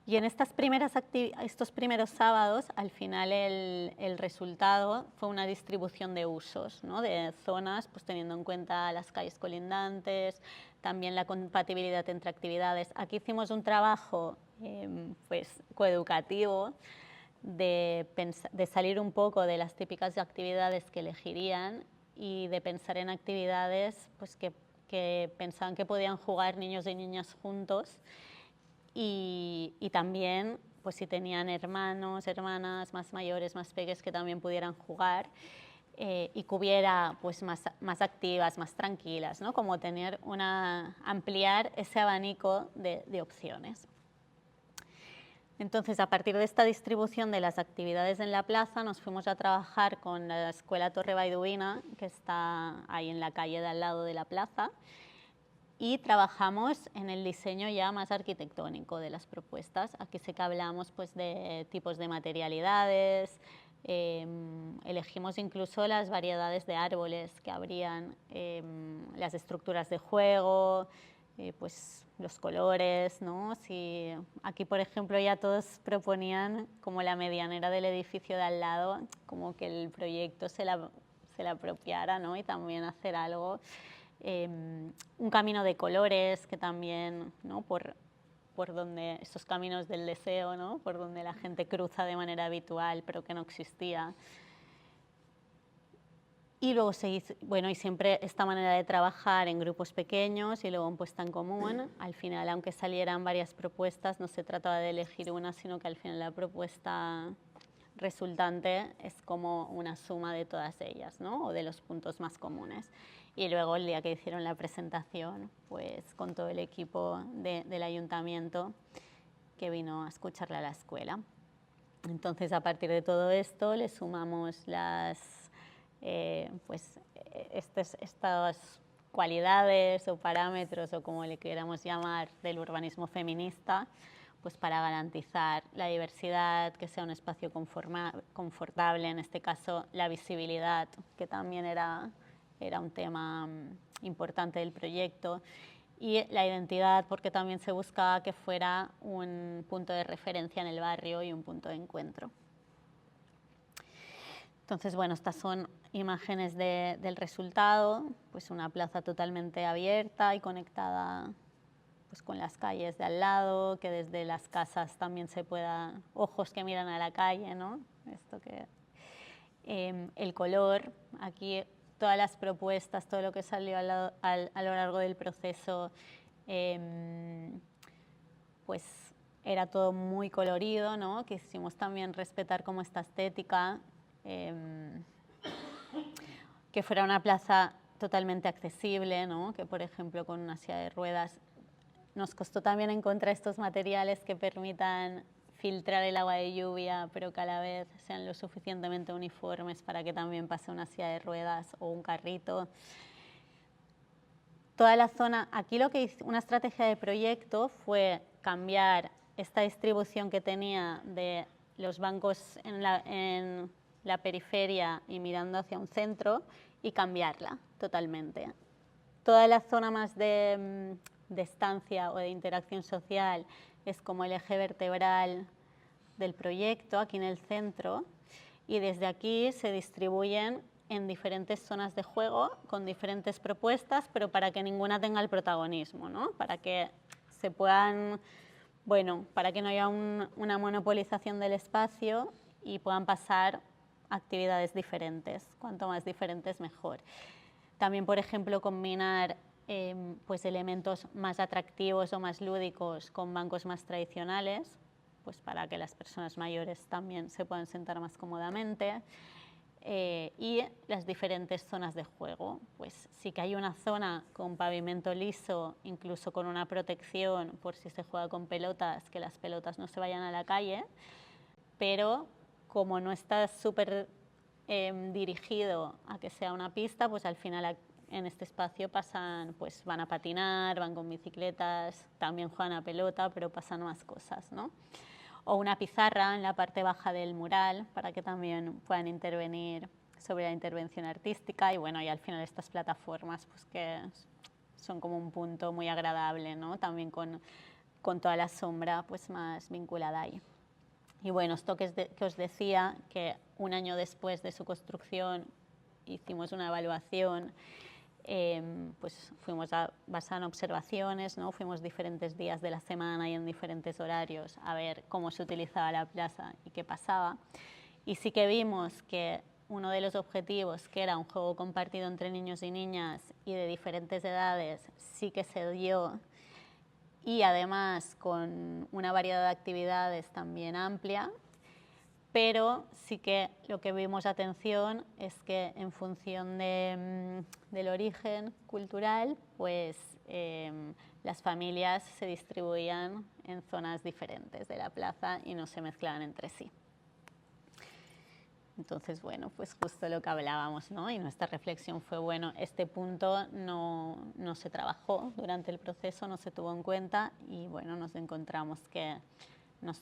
Y en estos primeros sábados, al final el resultado fue una distribución de usos, ¿no? De zonas, pues teniendo en cuenta las calles colindantes, también la compatibilidad entre actividades. Aquí hicimos un trabajo pues, coeducativo de salir un poco de las típicas actividades que elegirían y de pensar en actividades pues, que pensaban que podían jugar niños y niñas juntos. Y también, pues si tenían hermanos, hermanas más mayores, más pequeños que también pudieran jugar y que hubiera pues más activas, más tranquilas, ¿no? Como ampliar ese abanico de opciones. Entonces, a partir de esta distribución de las actividades en la plaza, nos fuimos a trabajar con la Escuela Torre Baiduina, que está ahí en la calle de al lado de la plaza, y trabajamos en el diseño ya más arquitectónico de las propuestas. Aquí sí que hablamos pues, de tipos de materialidades, elegimos incluso las variedades de árboles que habrían, las estructuras de juego, pues los colores, ¿no? Aquí, por ejemplo, ya todos proponían como la medianera del edificio de al lado, como que el proyecto se la apropiara, ¿no? Y también hacer algo. Un camino de colores que también, ¿no? por donde estos caminos del deseo, ¿no? Por donde la gente cruza de manera habitual pero que no existía. Y luego y siempre esta manera de trabajar en grupos pequeños y luego en puesta en común. Al final, aunque salieran varias propuestas, no se trataba de elegir una, sino que al final la propuesta resultante es como una suma de todas ellas, ¿no? O de los puntos más comunes. Y luego el día que hicieron la presentación, pues con todo el equipo del ayuntamiento que vino a escucharla a la escuela. Entonces, a partir de todo esto, le sumamos estas cualidades o parámetros, o como le queramos llamar, del urbanismo feminista, pues para garantizar la diversidad, que sea un espacio confortable, en este caso la visibilidad, que también era un tema importante del proyecto, y la identidad, porque también se buscaba que fuera un punto de referencia en el barrio y un punto de encuentro. Entonces, bueno, estas son imágenes del resultado, pues una plaza totalmente abierta y conectada pues con las calles de al lado, que desde las casas también se pueda, ojos que miran a la calle, ¿no? El color, aquí todas las propuestas, todo lo que salió a lo largo del proceso, pues era todo muy colorido, ¿no? Quisimos también respetar como esta estética, que fuera una plaza totalmente accesible, ¿no? Que por ejemplo con una silla de ruedas nos costó también encontrar estos materiales que permitan filtrar el agua de lluvia, pero que a la vez sean lo suficientemente uniformes para que también pase una silla de ruedas o un carrito. Toda la zona, aquí lo que hizo una estrategia de proyecto fue cambiar esta distribución que tenía de los bancos en la periferia y mirando hacia un centro y cambiarla totalmente. Toda la zona más de estancia o de interacción social es como el eje vertebral del proyecto, aquí en el centro, y desde aquí se distribuyen en diferentes zonas de juego con diferentes propuestas, pero para que ninguna tenga el protagonismo, ¿no? Para que se puedan Bueno, para que no haya una monopolización del espacio y puedan pasar actividades diferentes, cuanto más diferentes mejor. También, por ejemplo, combinar pues elementos más atractivos o más lúdicos con bancos más tradicionales, pues para que las personas mayores también se puedan sentar más cómodamente. Y las diferentes zonas de juego, pues sí que hay una zona con pavimento liso, incluso con una protección por si se juega con pelotas, que las pelotas no se vayan a la calle, pero como no está súper dirigido a que sea una pista, pues al final en este espacio pasan, pues van a patinar, van con bicicletas, también juegan a pelota, pero pasan más cosas, ¿no? O una pizarra en la parte baja del mural para que también puedan intervenir sobre la intervención artística. Y bueno, y al final estas plataformas pues que son como un punto muy agradable, ¿no? También con toda la sombra pues más vinculada ahí. Y bueno, esto que os decía, que un año después de su construcción hicimos una evaluación, pues fuimos basada en observaciones, ¿no? Fuimos diferentes días de la semana y en diferentes horarios a ver cómo se utilizaba la plaza y qué pasaba. Y sí que vimos que uno de los objetivos, que era un juego compartido entre niños y niñas y de diferentes edades, sí que se dio, y además con una variedad de actividades también amplia. Pero sí que lo que vimos atención es que en función del origen cultural, pues las familias se distribuían en zonas diferentes de la plaza y no se mezclaban entre sí. Entonces, bueno, pues justo lo que hablábamos, ¿no? Y nuestra reflexión fue, bueno, este punto no se trabajó durante el proceso, no se tuvo en cuenta y, bueno, nos encontramos que no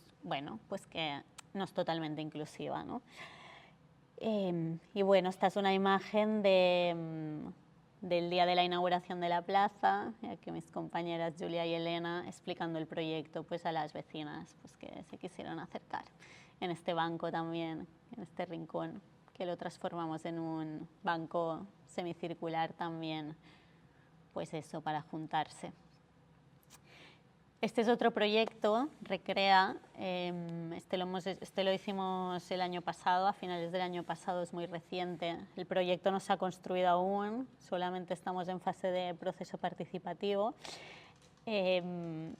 es totalmente inclusiva, ¿no? Y bueno, esta es una imagen del día de la inauguración de la plaza, aquí mis compañeras Julia y Elena explicando el proyecto pues, a las vecinas pues, que se quisieron acercar. En este banco también, en este rincón, que lo transformamos en un banco semicircular también, pues eso, para juntarse. Este es otro proyecto, Recrea, este lo hicimos el año pasado, a finales del año pasado, es muy reciente. El proyecto no se ha construido aún, solamente estamos en fase de proceso participativo. Y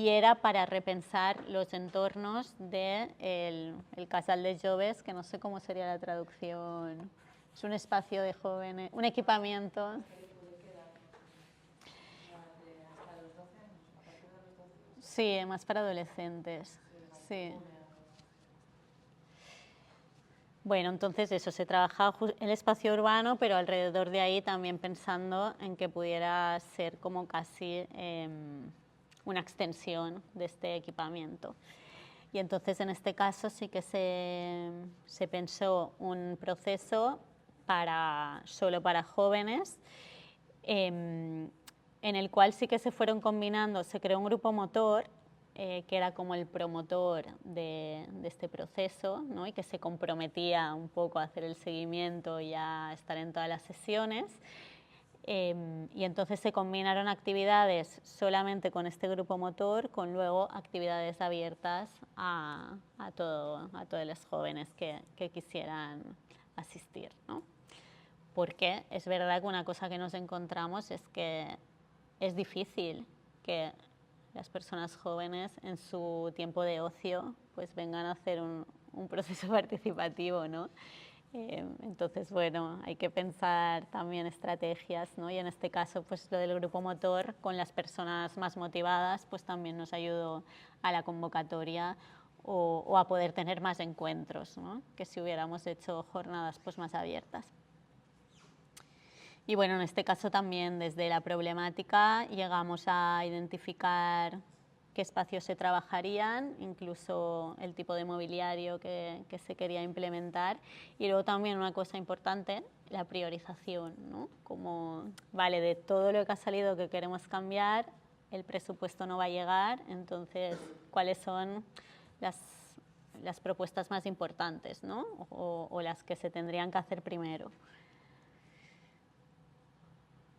era para repensar los entornos del Casal de Joves, que no sé cómo sería la traducción, es un espacio de jóvenes, un equipamiento. Sí, más para adolescentes, sí. Bueno, entonces eso, se trabajaba el espacio urbano, pero alrededor de ahí también pensando en que pudiera ser como casi una extensión de este equipamiento. Y entonces en este caso sí que se pensó un proceso solo para jóvenes, en el cual sí que se fueron combinando, se creó un grupo motor que era como el promotor de este proceso, ¿no? Y que se comprometía un poco a hacer el seguimiento y a estar en todas las sesiones. Y entonces se combinaron actividades solamente con este grupo motor, con luego actividades abiertas a todos los jóvenes que quisieran asistir, ¿no? Porque es verdad que una cosa que nos encontramos es que es difícil que las personas jóvenes en su tiempo de ocio pues vengan a hacer un proceso participativo, ¿no? Entonces, bueno, hay que pensar también estrategias, ¿no? Y en este caso, pues lo del grupo motor con las personas más motivadas, pues también nos ayudó a la convocatoria o a poder tener más encuentros, ¿no? Que si hubiéramos hecho jornadas pues más abiertas. Y bueno, en este caso también desde la problemática llegamos a identificar qué espacios se trabajarían, incluso el tipo de mobiliario que se quería implementar. Y luego también una cosa importante, la priorización, ¿no? Como, vale, de todo lo que ha salido que queremos cambiar, el presupuesto no va a llegar, entonces, ¿cuáles son las propuestas más importantes, ¿no? O las que se tendrían que hacer primero?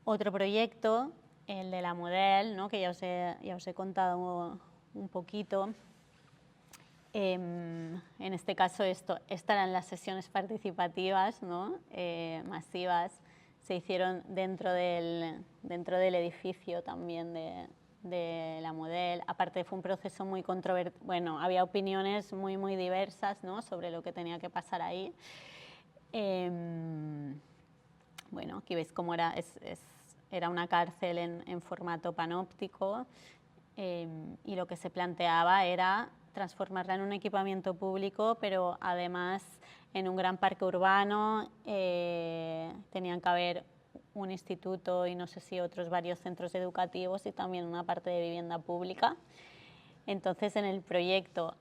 Otro proyecto, el de la Model, ¿no? Que ya os he contado un poquito. En este caso, estas eran las sesiones participativas, ¿no? Masivas. Se hicieron dentro del edificio también de la Model. Aparte, fue un proceso muy controvertido. Bueno, había opiniones muy diversas, ¿no? Sobre lo que tenía que pasar ahí. Bueno, aquí veis cómo era una cárcel en formato panóptico, y lo que se planteaba era transformarla en un equipamiento público, pero además en un gran parque urbano. Tenían que haber un instituto y no sé si otros varios centros educativos y también una parte de vivienda pública. Entonces, en el proyecto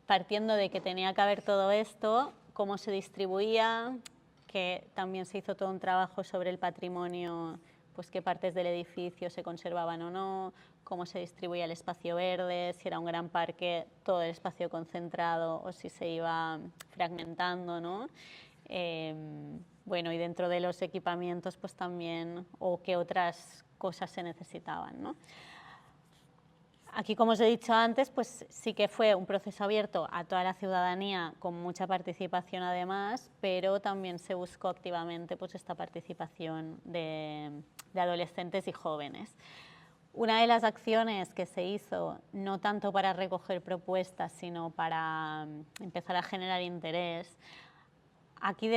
partiendo de que tenía que haber todo esto, cómo se distribuía, que también se hizo todo un trabajo sobre el patrimonio, pues qué partes del edificio se conservaban o no, cómo se distribuía el espacio verde, si era un gran parque, todo el espacio concentrado o si se iba fragmentando, ¿no? Bueno, y dentro de los equipamientos, pues también, o qué otras cosas se necesitaban, ¿no? Aquí, como os he dicho antes, pues sí que fue un proceso abierto a toda la ciudadanía, con mucha participación además, pero también se buscó activamente pues esta participación de adolescentes y jóvenes. Una de las acciones que se hizo, no tanto para recoger propuestas, sino para empezar a generar interés, aquí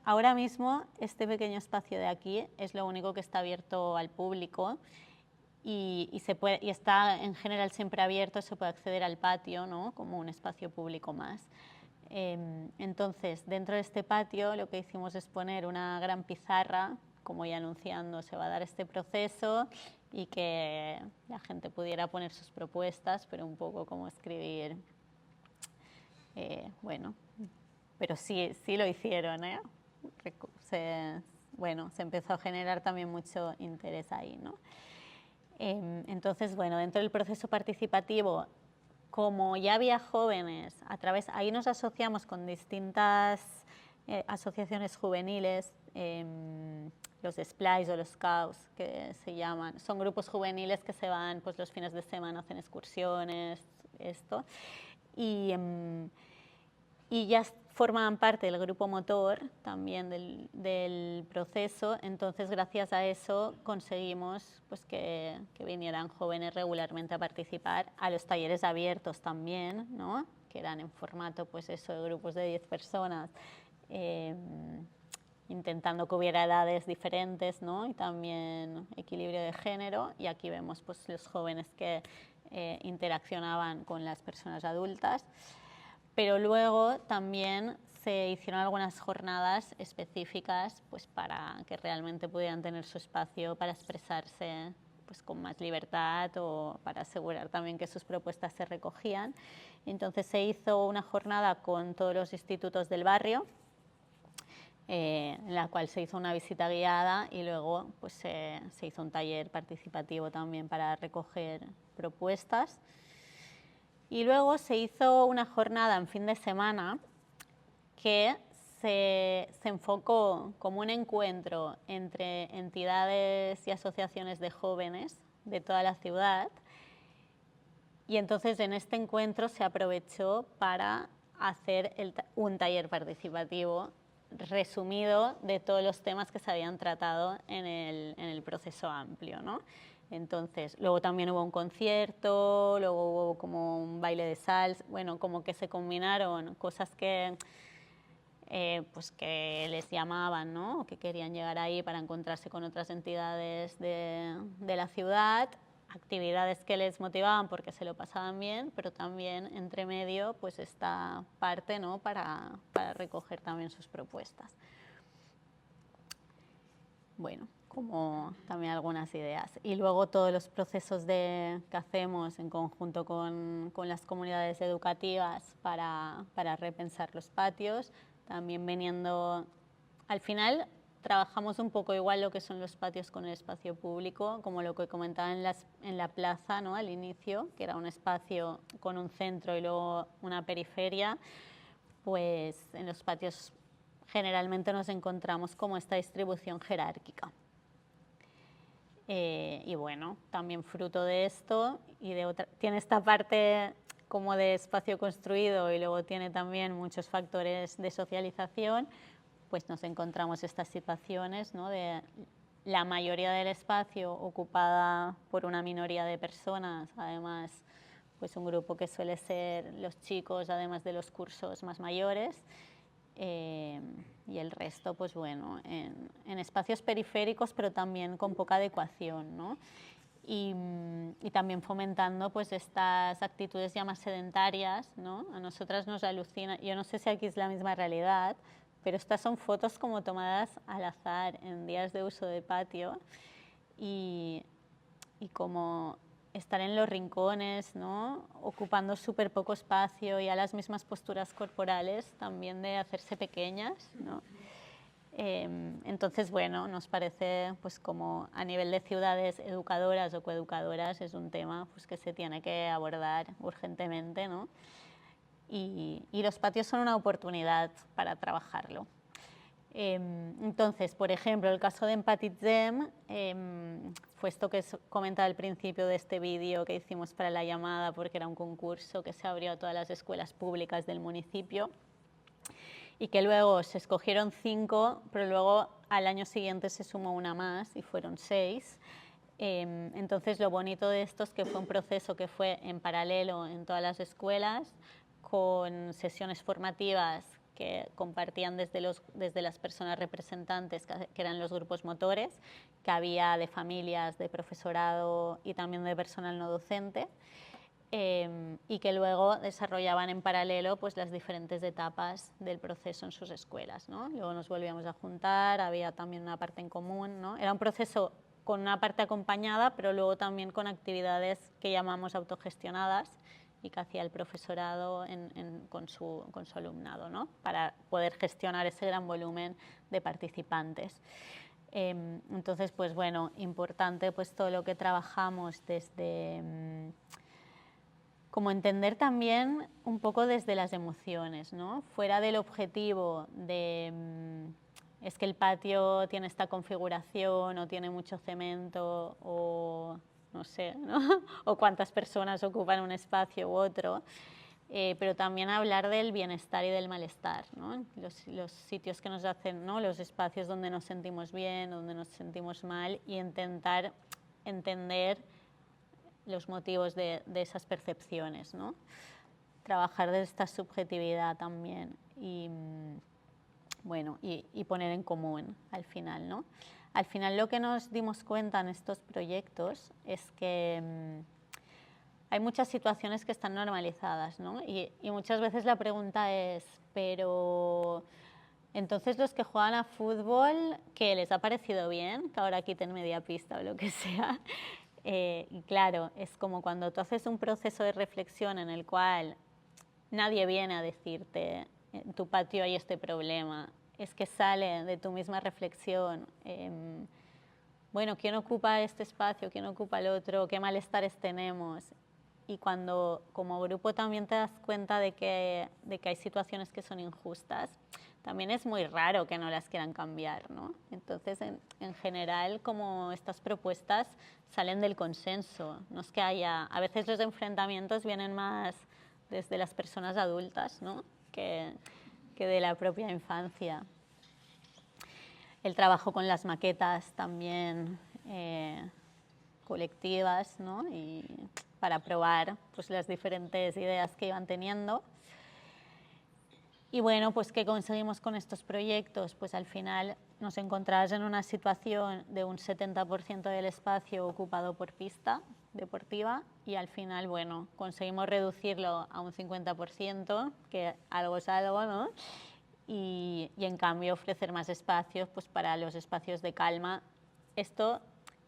ahora mismo este pequeño espacio de aquí es lo único que está abierto al público. Y está en general siempre abierto, se puede acceder al patio, ¿no? Como un espacio público más. Entonces, dentro de este patio lo que hicimos es poner una gran pizarra, como ya anunciando se va a dar este proceso, y que la gente pudiera poner sus propuestas, pero un poco como escribir, bueno, pero sí lo hicieron, ¿eh? Se empezó a generar también mucho interés ahí, ¿no? Entonces, bueno, dentro del proceso participativo, como ya había jóvenes, ahí nos asociamos con distintas asociaciones juveniles, los Splice o los Scouts, que se llaman, son grupos juveniles que se van pues, los fines de semana, hacen excursiones, y ya formaban parte del grupo motor también del proceso. Entonces, gracias a eso conseguimos pues, que vinieran jóvenes regularmente a participar, a los talleres abiertos también, ¿no? Que eran en formato pues eso, de grupos de 10 personas, intentando que hubiera edades diferentes, ¿no? Y también equilibrio de género. Y aquí vemos pues, los jóvenes que interaccionaban con las personas adultas. Pero luego también se hicieron algunas jornadas específicas pues, para que realmente pudieran tener su espacio para expresarse pues, con más libertad, o para asegurar también que sus propuestas se recogían. Entonces se hizo una jornada con todos los institutos del barrio, en la cual se hizo una visita guiada, y luego pues, se hizo un taller participativo también para recoger propuestas. Y luego se hizo una jornada en fin de semana que se enfocó como un encuentro entre entidades y asociaciones de jóvenes de toda la ciudad. Y entonces en este encuentro se aprovechó para hacer un taller participativo resumido de todos los temas que se habían tratado en el proceso amplio, ¿no? Entonces, luego también hubo un concierto, luego hubo como un baile de salsa, bueno, como que se combinaron cosas que, pues que les llamaban, ¿no? O que querían llegar ahí para encontrarse con otras entidades de la ciudad, actividades que les motivaban porque se lo pasaban bien, pero también entre medio, pues esta parte, ¿no? Para recoger también sus propuestas. Bueno, como también algunas ideas. Y luego todos los procesos que hacemos en conjunto con las comunidades educativas para repensar los patios, también viniendo, al final trabajamos un poco igual lo que son los patios con el espacio público, como lo que comentaba en la plaza, ¿no? Al inicio, que era un espacio con un centro y luego una periferia. Pues en los patios generalmente nos encontramos como esta distribución jerárquica. Y bueno, también fruto de esto y de otra, tiene esta parte como de espacio construido y luego tiene también muchos factores de socialización, pues nos encontramos estas situaciones, ¿no?, de la mayoría del espacio ocupada por una minoría de personas, además pues un grupo que suele ser los chicos, además de los cursos más mayores, y el resto, pues bueno, en espacios periféricos, pero también con poca adecuación, ¿no? Y también fomentando pues estas actitudes ya más sedentarias, ¿no? A nosotras nos alucina, yo no sé si aquí es la misma realidad, pero estas son fotos como tomadas al azar en días de uso de patio y como estar en los rincones, ¿no?, ocupando súper poco espacio y a las mismas posturas corporales también de hacerse pequeñas, ¿no? Entonces, bueno, nos parece pues como a nivel de ciudades educadoras o coeducadoras es un tema pues que se tiene que abordar urgentemente, ¿no? Y los patios son una oportunidad para trabajarlo. Entonces, por ejemplo, el caso de Empatitzem fue esto que comentaba al principio de este vídeo que hicimos para la llamada, porque era un concurso que se abrió a todas las escuelas públicas del municipio y que luego se escogieron 5, pero luego al año siguiente se sumó una más y fueron 6. Entonces, lo bonito de esto es que fue un proceso que fue en paralelo en todas las escuelas, con sesiones formativas que compartían desde las personas representantes, que eran los grupos motores, que había de familias, de profesorado y también de personal no docente, y que luego desarrollaban en paralelo pues, las diferentes etapas del proceso en sus escuelas, ¿no? Luego nos volvíamos a juntar, había también una parte en común, ¿no? Era un proceso con una parte acompañada, pero luego también con actividades que llamamos autogestionadas y que hacía el profesorado con su alumnado, ¿no?, para poder gestionar ese gran volumen de participantes. Entonces, pues bueno, importante pues todo lo que trabajamos desde como entender también un poco desde las emociones, ¿no?, fuera del objetivo de es que el patio tiene esta configuración o tiene mucho cemento o no sé, ¿no?, o cuántas personas ocupan un espacio u otro, pero también hablar del bienestar y del malestar, ¿no?, los sitios que nos hacen, ¿no?, los espacios donde nos sentimos bien, donde nos sentimos mal, y intentar entender los motivos de esas percepciones, ¿no? Trabajar de esta subjetividad también y, bueno, y poner en común al final, ¿no? Al final lo que nos dimos cuenta en estos proyectos es que hay muchas situaciones que están normalizadas, ¿no? Y muchas veces la pregunta es, pero entonces los que juegan a fútbol, ¿qué les ha parecido bien que ahora quiten media pista o lo que sea? Y claro, es como cuando tú haces un proceso de reflexión en el cual nadie viene a decirte, en tu patio hay este problema, es que sale de tu misma reflexión, bueno, ¿quién ocupa este espacio? ¿Quién ocupa el otro? ¿Qué malestares tenemos? Y cuando como grupo también te das cuenta de que hay situaciones que son injustas, también es muy raro que no las quieran cambiar, ¿no? Entonces, en general, como estas propuestas salen del consenso, no es que haya, a veces los enfrentamientos vienen más desde las personas adultas, ¿no?, que de la propia infancia. El trabajo con las maquetas también colectivas, ¿no?, y para probar pues, las diferentes ideas que iban teniendo. Y bueno, pues ¿qué conseguimos con estos proyectos? Pues al final nos encontramos en una situación de un 70% del espacio ocupado por pista deportiva y al final, bueno, conseguimos reducirlo a un 50%, que algo es algo, ¿no? Y en cambio ofrecer más espacios pues, para los espacios de calma. Esto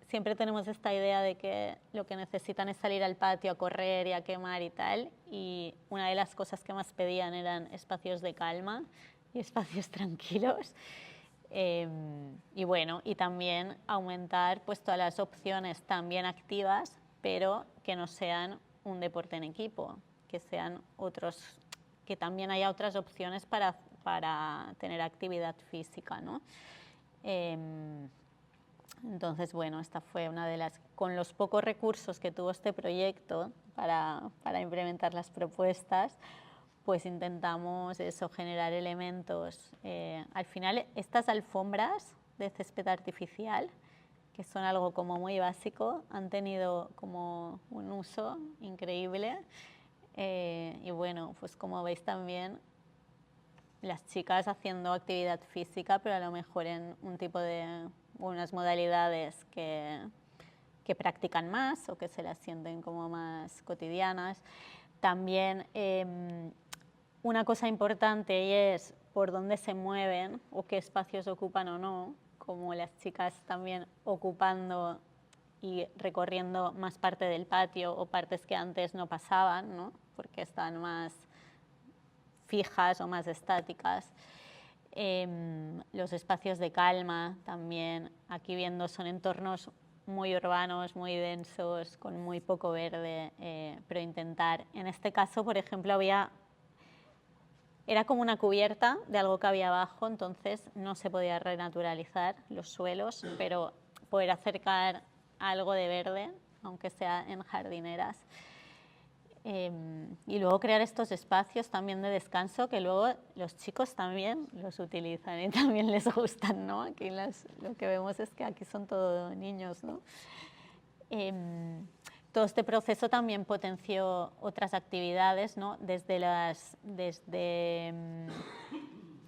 siempre tenemos esta idea de que lo que necesitan es salir al patio a correr y a quemar y tal, y una de las cosas que más pedían eran espacios de calma y espacios tranquilos. Y bueno, y también aumentar pues, todas las opciones también activas, pero que no sean un deporte en equipo, que sean otros, que también haya otras opciones para tener actividad física, ¿no? Entonces, bueno, esta fue una de las, con los pocos recursos que tuvo este proyecto para implementar las propuestas, pues intentamos eso, generar elementos. Al final, estas alfombras de césped artificial, que son algo como muy básico, han tenido como un uso increíble. Y bueno, pues como veis también, las chicas haciendo actividad física, pero a lo mejor en un tipo de unas modalidades que practican más o que se las sienten como más cotidianas. También una cosa importante es por dónde se mueven o qué espacios ocupan o no, como las chicas también ocupando y recorriendo más parte del patio o partes que antes no pasaban, ¿no? Porque estaban más fijas o más estáticas. Los espacios de calma también, aquí viendo, son entornos muy urbanos, muy densos, con muy poco verde, pero intentar, en este caso, por ejemplo, era como una cubierta de algo que había abajo, entonces no se podía renaturalizar los suelos, pero poder acercar algo de verde, aunque sea en jardineras. Y luego crear estos espacios también de descanso que luego los chicos también los utilizan y también les gustan, ¿no? Aquí lo que vemos es que aquí son todos niños, ¿no? Todo este proceso también potenció otras actividades, ¿no?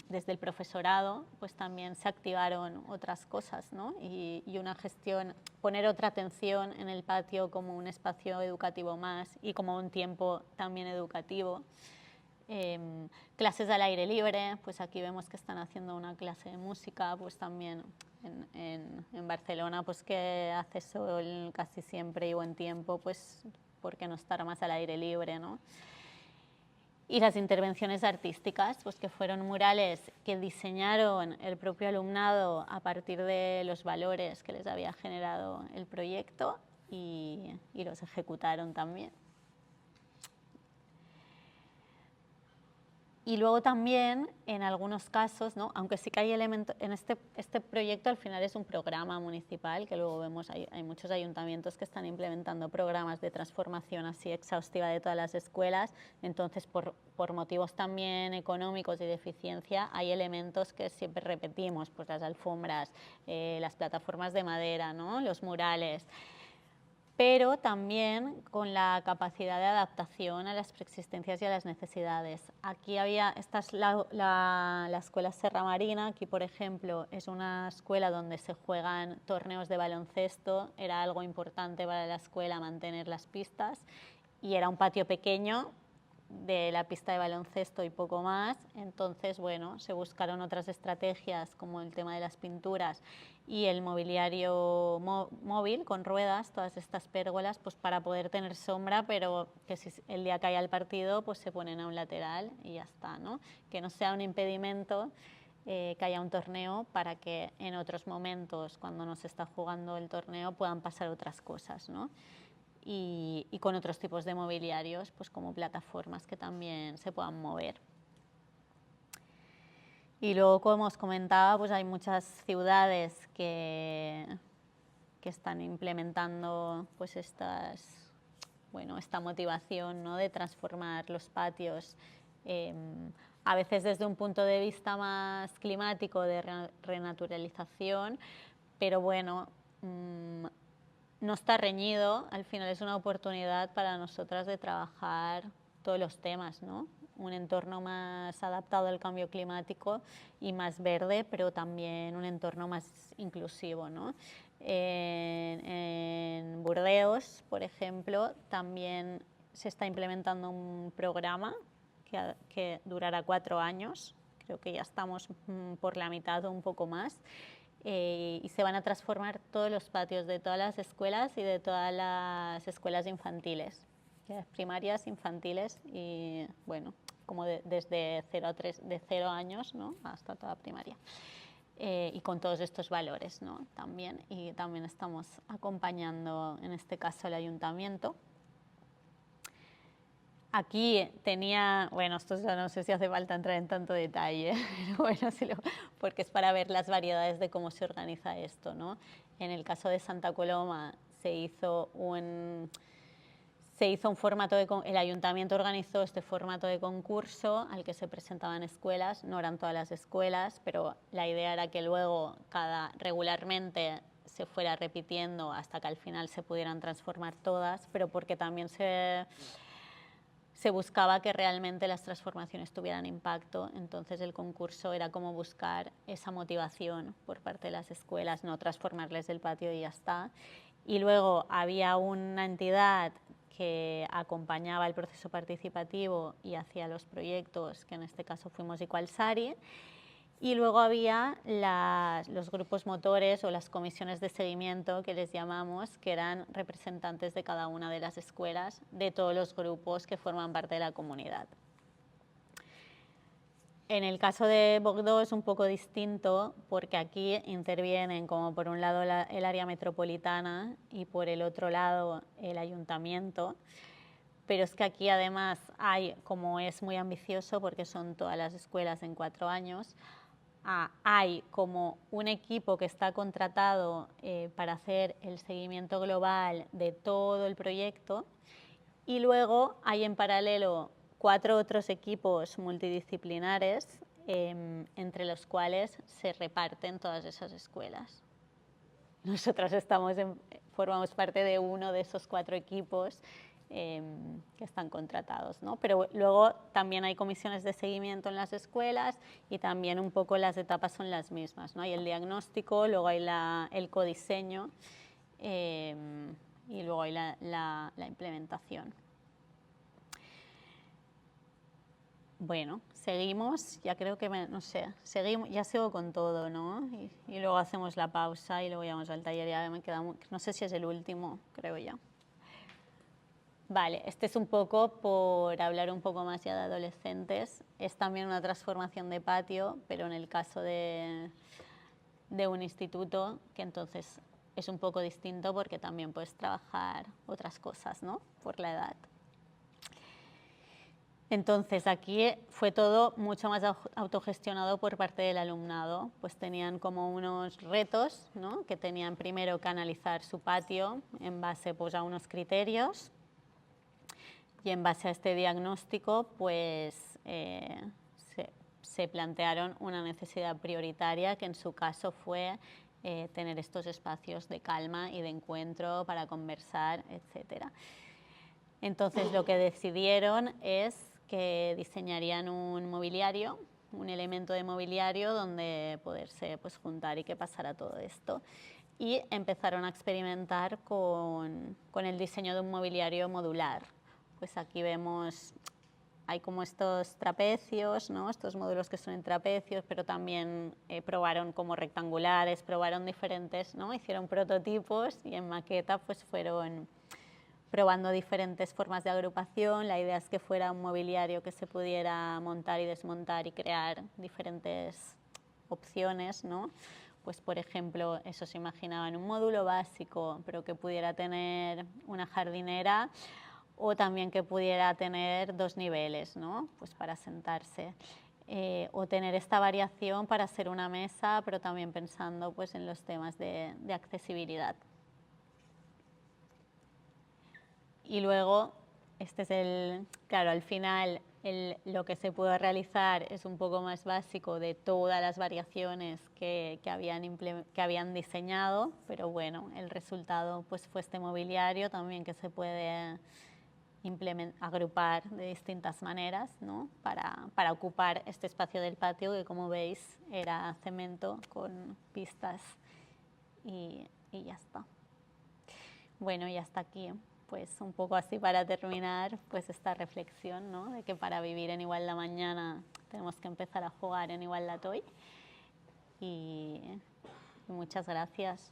Desde el profesorado, pues también se activaron otras cosas, ¿no? Y una gestión, poner otra atención en el patio como un espacio educativo más y como un tiempo también educativo. Clases al aire libre, pues aquí vemos que están haciendo una clase de música, pues también en Barcelona, pues que hace sol casi siempre y buen tiempo, pues ¿por qué no estar más al aire libre, ¿no? Y las intervenciones artísticas, pues que fueron murales que diseñaron el propio alumnado a partir de los valores que les había generado el proyecto y los ejecutaron también. Y luego también, en algunos casos, ¿no? Aunque sí que hay elementos, en este proyecto al final es un programa municipal, que luego vemos, hay muchos ayuntamientos que están implementando programas de transformación así exhaustiva de todas las escuelas, entonces por motivos también económicos y de eficiencia hay elementos que siempre repetimos, pues las alfombras, las plataformas de madera, ¿no? Los murales, pero también con la capacidad de adaptación a las preexistencias y a las necesidades. Aquí esta es la escuela Serra Marina, aquí por ejemplo es una escuela donde se juegan torneos de baloncesto, era algo importante para la escuela mantener las pistas y era un patio pequeño de la pista de baloncesto y poco más, entonces bueno, se buscaron otras estrategias como el tema de las pinturas y el mobiliario móvil con ruedas, todas estas pérgolas, pues para poder tener sombra, pero que si el día que haya el partido pues se ponen a un lateral y ya está, ¿no? Que no sea un impedimento que haya un torneo para que en otros momentos, cuando no se está jugando el torneo, puedan pasar otras cosas, ¿no? Y con otros tipos de mobiliarios, pues como plataformas que también se puedan mover. Y luego, como os comentaba, pues hay muchas ciudades que están implementando pues esta motivación, ¿no? De transformar los patios, a veces desde un punto de vista más climático, de renaturalización, pero bueno, no está reñido, al final es una oportunidad para nosotras de trabajar todos los temas, ¿no? Un entorno más adaptado al cambio climático y más verde, pero también un entorno más inclusivo, ¿no? En Burdeos, por ejemplo, también se está implementando un programa que durará 4 años, creo que ya estamos por la mitad o un poco más, y se van a transformar todos los patios de todas las escuelas y de todas las escuelas infantiles, primarias, infantiles y bueno, como desde 0 años, ¿no? Hasta toda primaria. Y con todos estos valores, ¿no? También, y también estamos acompañando en este caso el ayuntamiento. Aquí tenía, bueno, esto ya no sé si hace falta entrar en tanto detalle, pero bueno, porque es para ver las variedades de cómo se organiza esto, ¿no? en el caso de Santa Coloma se hizo un formato el ayuntamiento organizó este formato de concurso al que se presentaban escuelas, no eran todas las escuelas, pero la idea era que luego regularmente se fuera repitiendo hasta que al final se pudieran transformar todas, pero porque también se buscaba que realmente las transformaciones tuvieran impacto, entonces el concurso era como buscar esa motivación por parte de las escuelas, no transformarles el patio y ya está. Y luego había una entidad que acompañaba el proceso participativo y hacía los proyectos, que en este caso fuimos Iqualsari, y luego había los grupos motores o las comisiones de seguimiento, que les llamamos, que eran representantes de cada una de las escuelas, de todos los grupos que forman parte de la comunidad. En el caso de Bogdó es un poco distinto porque aquí intervienen como por un lado el área metropolitana y por el otro lado el ayuntamiento, pero es que aquí además como es muy ambicioso porque son todas las escuelas en 4 años, hay como un equipo que está contratado para hacer el seguimiento global de todo el proyecto y luego hay en paralelo 4 otros equipos multidisciplinares entre los cuales se reparten todas esas escuelas. Nosotros formamos parte de uno de esos 4 equipos que están contratados, ¿no? Pero luego también hay comisiones de seguimiento en las escuelas y también un poco las etapas son las mismas, ¿no? Hay el diagnóstico, luego hay el codiseño y luego hay la implementación. Bueno, seguimos, ya creo que, no sé, seguimos, ya sigo con todo, ¿no? Y luego hacemos la pausa y luego vamos al taller, ya me queda, no sé si es el último, creo ya. Vale, este es un poco por hablar un poco más ya de adolescentes. Es también una transformación de patio, pero en el caso de un instituto, que entonces es un poco distinto porque también puedes trabajar otras cosas, ¿no? Por la edad. Entonces aquí fue todo mucho más autogestionado por parte del alumnado, pues tenían como unos retos, ¿no? Que tenían primero que analizar su patio en base pues, a unos criterios. Y en base a este diagnóstico, pues se plantearon una necesidad prioritaria, que en su caso fue tener estos espacios de calma y de encuentro para conversar, etc. Entonces, lo que decidieron es que diseñarían un mobiliario, un elemento de mobiliario donde poderse pues, juntar y que pasara todo esto. Y empezaron a experimentar con el diseño de un mobiliario modular. Pues aquí vemos, hay como estos trapecios, ¿no? Estos módulos que son en trapecios, pero también probaron como rectangulares, probaron diferentes, ¿no? Hicieron prototipos y en maqueta pues fueron probando diferentes formas de agrupación. La idea es que fuera un mobiliario que se pudiera montar y desmontar y crear diferentes opciones, ¿no? Pues por ejemplo, eso se imaginaba en un módulo básico, pero que pudiera tener una jardinera, o también que pudiera tener 2 niveles, ¿no? Pues para sentarse. O tener esta variación para hacer una mesa, pero también pensando pues, en los temas de accesibilidad. Y luego, este es claro, al final lo que se pudo realizar es un poco más básico de todas las variaciones que habían diseñado, pero bueno, el resultado pues, fue este mobiliario también que se puede agrupar de distintas maneras, ¿no? para ocupar este espacio del patio que, como veis, era cemento con pistas y ya está. Bueno, y hasta aquí, pues un poco así para terminar, pues esta reflexión, ¿no? De que para vivir en Igualda mañana tenemos que empezar a jugar en Igualda hoy. Y muchas gracias.